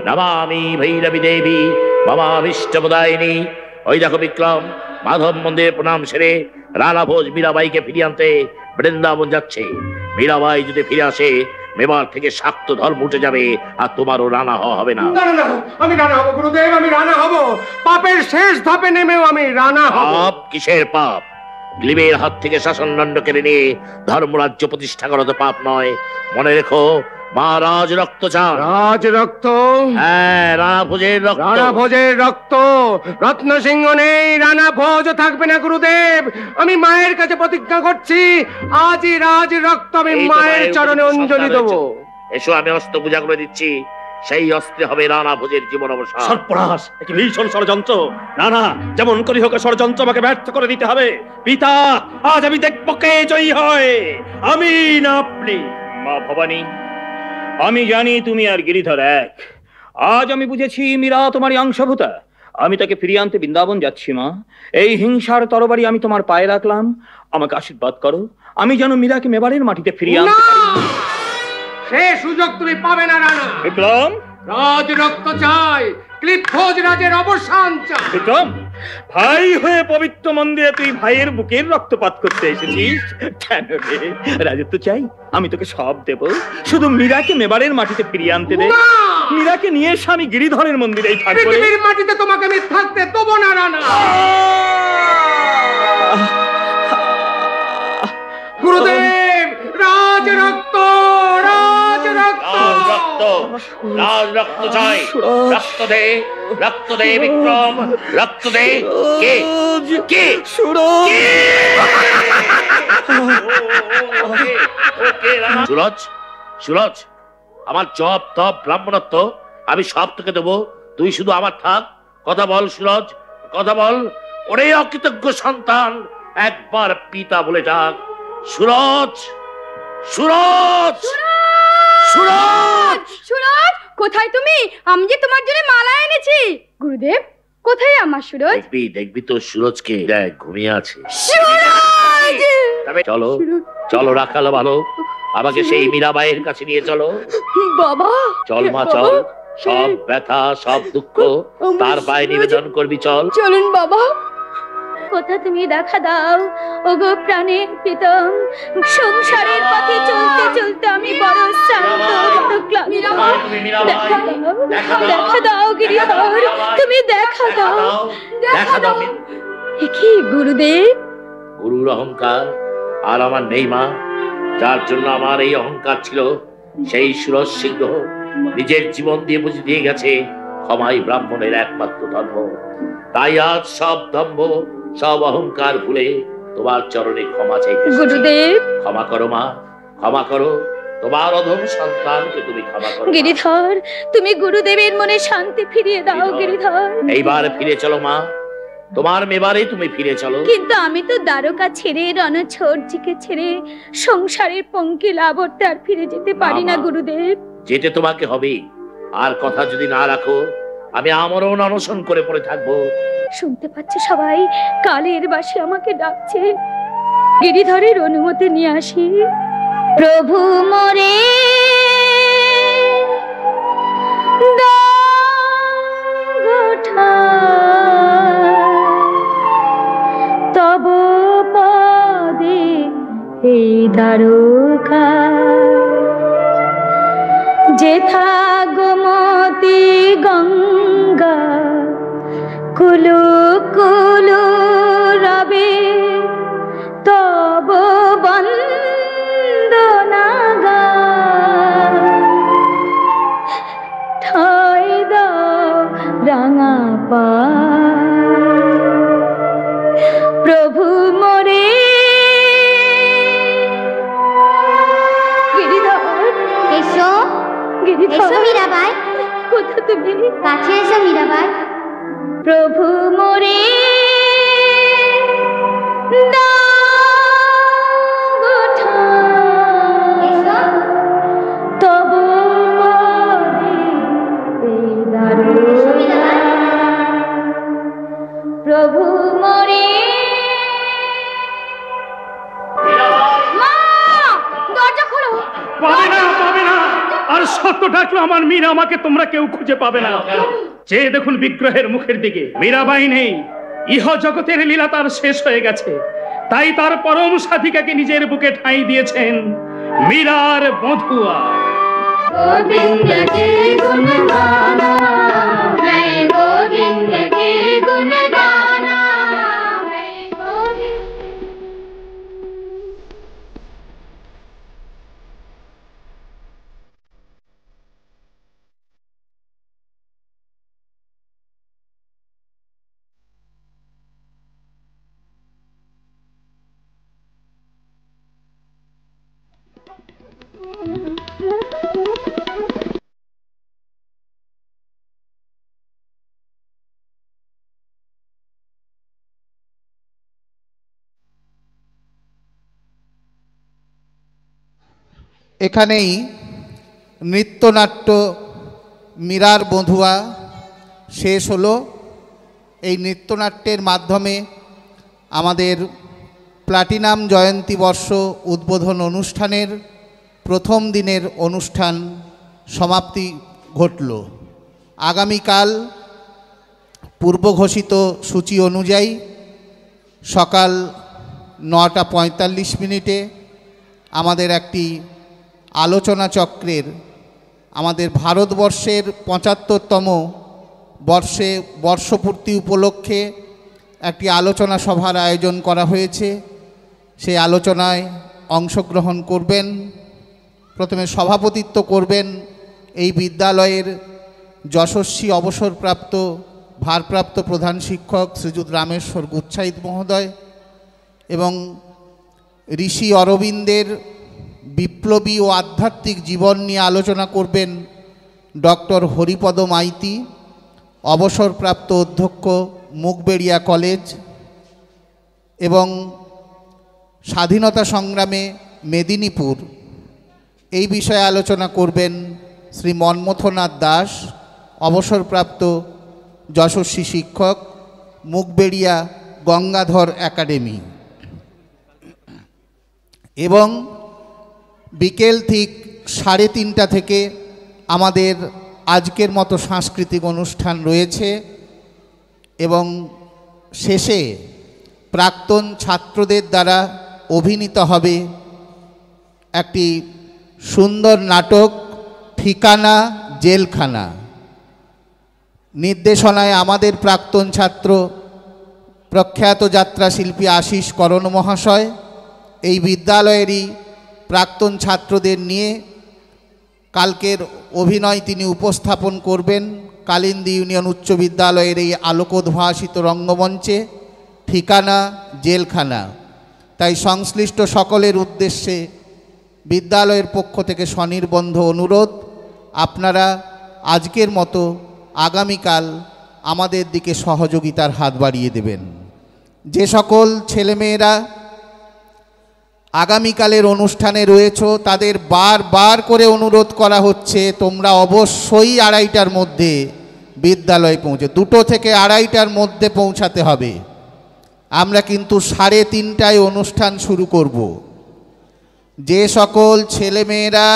[SPEAKER 5] নমামি ভৈরবী দেবী মমাভীষ্টপ্রদায়িনী। ওই দেখো বিক্রম, মাধব মন্দিরে প্রণাম সেরে রানা ভোজ মীরাবাইকে ফিরিয়ে আনতে বৃন্দাবন যাচ্ছে। মীরাবাই যদি ফিরে আসে, মেবার থেকে শাক্ত ধর্ম উঠে যাবে, আর তোমারও রানা হওয়া হবে না।
[SPEAKER 6] আমি রানা হব গুরুদেব, আমি রানা হব। পাপের শেষ ধাপে নেমেও আমি রানা হব।
[SPEAKER 5] পাপ? কিসের পাপ? গ্লিবের হাত থেকে শাসনদণ্ড কেড়ে নিয়ে ধর্মরাজ্য প্রতিষ্ঠা করা তো পাপ নয়। মনে রেখো, মা রাজ রক্ত চান।
[SPEAKER 6] রাজ রক্ত?
[SPEAKER 5] হ্যাঁ, রানা ভোজের রক্ত।
[SPEAKER 6] রানা ভোজের রক্ত। রত্ন সিংহ নেই, রানা ভোজ থাকবে না গুরুদেব। আমি মায়ের কাছে প্রতিজ্ঞা করছি, আজই রাজ রক্ত আমি মায়ের চরণে অঞ্জলি দেবো।
[SPEAKER 5] এসো, আমি অস্ত্র পূজা করে দিচ্ছি। সেই অস্ত্রে হবে রানা ভোজের জীবন অবসান।
[SPEAKER 9] সর্বনাশ, একটি ভীষণ ষড়যন্ত্র। না না, যেমন করি হোক ষড়যন্ত্র আমাকে ব্যর্থ করে দিতে হবে। পিতা, আজ আমি দেখব কে জয়ী হয়, আমি না আপনি। মা ভবানী, আমি জানি তুমি আর গিরিধর এক। আজ আমি বুঝেছি মীরা তোমারই অংশভূতা। আমি তাকে ফিরিয়ে আনতে বৃন্দাবন যাচ্ছি মা। এই হিংসার তরবারি আমি তোমার পায়ে রাখলাম। আমাকে আশীর্বাদ করো, আমি যেন মীরাকে মেবারের মাটিতে ফিরিয়ে আনতে পারি।
[SPEAKER 6] সে সুযোগ তুমি পাবে না রানা।
[SPEAKER 9] বিক্রম,
[SPEAKER 6] রাজ রক্ত চাই, ক্লিভোজ রাজের অবসান চাই।
[SPEAKER 9] বিক্রম, ভাই হয়ে পবিত্র মন্দিরে তুই ভাইয়ের বুকের রক্তপাত করতে এসেছিস কেন রে? রাজত্ব চাই, আমি তোকে সব দেব, শুধু মীরাকে মেবারের মাটিতে ফিরিয়ে আনতে দে। মীরাকে নিয়ে এসে আমি গিরিধরের মন্দিরেই থাকবো।
[SPEAKER 6] পৃথিবীর মাটিতে তোমাকে আমি থাকতে দেবো না রানা। গুরুদেব, রাজ রক্ত, রাজ রক্ত,
[SPEAKER 5] রক্ত, রাজ রক্ত চাই। রক্ত দে, রক্ত দে বিক্রম, রক্ত দে। কে কে? সুরজ, সুরজ, আমার জপ তপ ব্রাহ্মণত্ব আমি সব তোকে দেবো, তুই শুধু আমার থাক। কথা বল সুরজ, কথা বল। ওরে অকৃতজ্ঞ সন্তান, একবার পিতা বলে ডাক। সুরজ, সুরজ,
[SPEAKER 2] সুরজ, সুরজ, কোথায় তুমি? আমি যে তোমার জন্য মালা এনেছি। গুরুদেব, কোথায় আমার সুরজ?
[SPEAKER 5] দেখবি, দেখবি তো সুরজকে, দেখ ঘুমিয়ে আছে।
[SPEAKER 2] সুরজ!
[SPEAKER 5] তবে চলো, চলো রাখালো ভালো, আমাকে সেই মীরাবাইয়ের কাছে নিয়ে চলো।
[SPEAKER 2] বাবা,
[SPEAKER 5] চল মা, চল। সব ব্যথা, সব দুঃখ তার পায়ে নিবেদন করবি, চল।
[SPEAKER 2] চলুন বাবা।
[SPEAKER 1] কোথা তুমি দেখা দাও, ওগো প্রাণের প্রীতম। সংসারের পথে চলতে চলতে আমি বড় শ্রান্ত, বড় ক্লান্ত। দেখা দাও গিরিধর, তুমি দেখা দাও,
[SPEAKER 5] দেখা দাও।
[SPEAKER 1] কি গুরুদেব?
[SPEAKER 5] গুরুর অহংকার আর আমার নেই মা। যার জন্য আমার এই অহংকার ছিল, সেই সুরজ সিংহ নিজের জীবন দিয়ে বুঝে দিয়ে গেছে ক্ষমাই ব্রাহ্মণের একমাত্র ধর্ম। তাই আজ সব দম্ভ, সব অহংকার ভুলে তোমার চরণে ক্ষমা চাইতে।
[SPEAKER 1] গুরুদেব,
[SPEAKER 5] ক্ষমা করো মা, ক্ষমা করো। তোমার অধম সন্তানকে তুমি ক্ষমা করো।
[SPEAKER 1] গিরিধর, তুমি গুরুদেবের মনে শান্তি ফিরিয়ে দাও গিরিধর।
[SPEAKER 5] এইবার ফিরে চলো মা, তোমার মেবারে তুমি ফিরে চলো।
[SPEAKER 1] কিন্তু আমি তো দ্বারকা ছেড়ে, রণছোড়জিকে ছেড়ে, সংসারের পঙ্কিল আবর্তে আর ফিরে যেতে পারি না গুরুদেব।
[SPEAKER 5] যেতে তোমাকে হবে। আর কথা যদি না রাখো, আমি আমরণ অনশন করে পড়ে থাকবো।
[SPEAKER 1] শুনতে পাচ্ছ সবাই? কালের বাসী আমাকে ডাকছে। গিরিধরের অনুমতি নিয়ে আসি। প্রভু মোরে তব পদে এই দ্বারকা, যেথা গোমতী গঙ্গা কুলু কুলু রবে, তব বন্দনা ঠাই দাও রাঙা পা। প্রভু মোরে গিরিধর,
[SPEAKER 11] এসো, এসো মীরাবাই।
[SPEAKER 1] কোথা তুমি?
[SPEAKER 11] কাছে এসো মীরাবাই।
[SPEAKER 1] প্রভু মোরে তব প্রভু মোরে।
[SPEAKER 2] দরজা খোলো।
[SPEAKER 3] পাবে না, পাবে না। আর সত্য ডাকলো আমার মীরা, আমাকে তোমরা কেউ খুঁজে পাবে না। যে দেখুন বিগ্রহের মুখের দিকে, মীরাবাই নেই। ইহ জগতের লীলা তার শেষ হয়ে গেছে। তাই তার পরম সাধিকাকে নিজের বুকে ঠাঁই দিয়েছেন মীরার বধুয়া।
[SPEAKER 11] গোবিন্দ কে গুণ গানা, मैं गोविंद के गुण गाना, मैं गोविंद।
[SPEAKER 14] এখানেই নৃত্যনাট্য মীরার বধূয়া শেষ হলো। এই নৃত্যনাট্যের মাধ্যমে আমাদের প্লাটিনাম জয়ন্তী বর্ষ উদ্বোধন অনুষ্ঠানের প্রথম দিনের অনুষ্ঠান সমাপ্তি ঘটল। আগামীকাল পূর্বঘোষিত সূচি অনুযায়ী সকাল 9:45 আমাদের একটি আলোচনা চক্রের আমাদের ভারতবর্ষের 75তম বর্ষপূর্তি উপলক্ষে একটি আলোচনা সভার আয়োজন করা হয়েছে। সেই আলোচনায় অংশগ্রহণ করবেন, প্রথমে সভাপতিত্ব করবেন এই বিদ্যালয়ের যশস্বী অবসরপ্রাপ্ত ভারপ্রাপ্ত প্রধান শিক্ষক শ্রীযুত রামেশ্বর গুচ্ছাইত মহোদয় এবং ঋষি অরবিন্দের বিপ্লবী ও আধ্যাত্মিক জীবন নিয়ে আলোচনা করবেন ডক্টর হরিপদ মাইতি, অবসরপ্রাপ্ত অধ্যক্ষ মুগবেড়িয়া কলেজ, এবং স্বাধীনতা সংগ্রামে মেদিনীপুর এই বিষয়ে আলোচনা করবেন শ্রী মন্মথনাথ দাস, অবসরপ্রাপ্ত যশস্বী শিক্ষক, মুগবেড়িয়া গঙ্গাধর একাডেমি। এবং বিকেল ঠিক 3:30 থেকে আমাদের আজকের মতো সাংস্কৃতিক অনুষ্ঠান রয়েছে এবং শেষে প্রাক্তন ছাত্রদের দ্বারা অভিনীত হবে একটি সুন্দর নাটক ঠিকানা জেলখানা। নির্দেশনায় আমাদের প্রাক্তন ছাত্র প্রখ্যাত যাত্রা শিল্পী আশিস করণ মহাশয় এই বিদ্যালয়েরই প্রাক্তন ছাত্রদের নিয়ে কালকের অভিনয় তিনি উপস্থাপন করবেন কালিন্দী ইউনিয়ন উচ্চ বিদ্যালয়ের এই আলোকোদ্ভাসিত রঙ্গমঞ্চে ঠিকানা জেলখানা। তাই সংশ্লিষ্ট সকলের উদ্দেশ্যে বিদ্যালয়ের পক্ষ থেকে স্বনির্বন্ধ অনুরোধ, আপনারা আজকের মতো আগামীকাল আমাদের দিকে সহযোগিতার হাত বাড়িয়ে দেবেন। যে সকল ছেলেমেয়েরা আগামীকালের অনুষ্ঠানে রয়েছে তাদের বারবার করে অনুরোধ করা হচ্ছে তোমরা অবশ্যই 2:30টার মধ্যে বিদ্যালয়ে পৌঁছে, 2 থেকে 2:30টার মধ্যে পৌঁছাতে হবে। আমরা কিন্তু 3:30টায় অনুষ্ঠান শুরু করব। যে সকল ছেলেমেয়েরা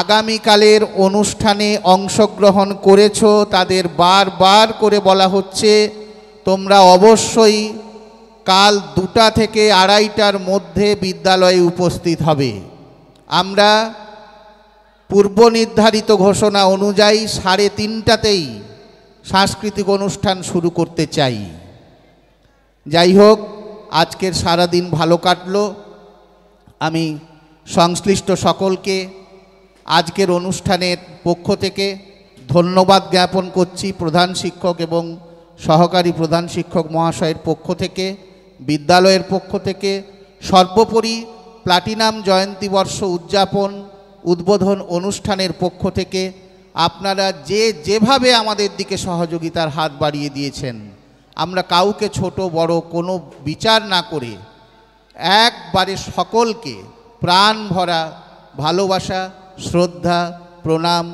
[SPEAKER 14] আগামীকালের অনুষ্ঠানে অংশগ্রহণ করেছ তাদের বারবার করে বলা হচ্ছে তোমরা অবশ্যই কাল 2টা থেকে 2:30টার মধ্যে বিদ্যালয়ে উপস্থিত হবে। আমরা পূর্ব নির্ধারিত ঘোষণা অনুযায়ী 3:30টাতেই সাংস্কৃতিক অনুষ্ঠান শুরু করতে চাই। যাই হোক, আজকের সারাদিন ভালো কাটলো। আমি সংশ্লিষ্ট সকলকে আজকের অনুষ্ঠানের পক্ষ থেকে ধন্যবাদ জ্ঞাপন করছি। প্রধান শিক্ষক এবং সহকারী প্রধান শিক্ষক মহাশয়ের পক্ষ থেকে, বিদ্যালয়ের পক্ষ থেকে, সর্বোপরি প্লাটিনাম জয়ন্তী বর্ষ উদযাপন উদ্বোধন অনুষ্ঠানের পক্ষ থেকে আপনারা যেভাবে আমাদের দিকে সহযোগিতার হাত বাড়িয়ে দিয়েছেন, আমরা কাউকে ছোট বড় কোনো বিচার না করে একবারে সকলকে প্রাণ ভরা ভালোবাসা, শ্রদ্ধা, প্রণাম,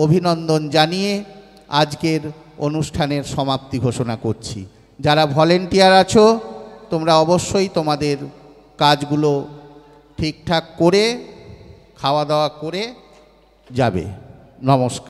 [SPEAKER 14] অভিনন্দন জানিয়ে আজকের অনুষ্ঠানের সমাপ্তি ঘোষণা করছি। যারা ভলেন্টিয়ার আছো তোমরা অবশ্যই তোমাদের কাজগুলো ঠিকঠাক করে খাওয়া দাওয়া করে যাবে। নমস্কার।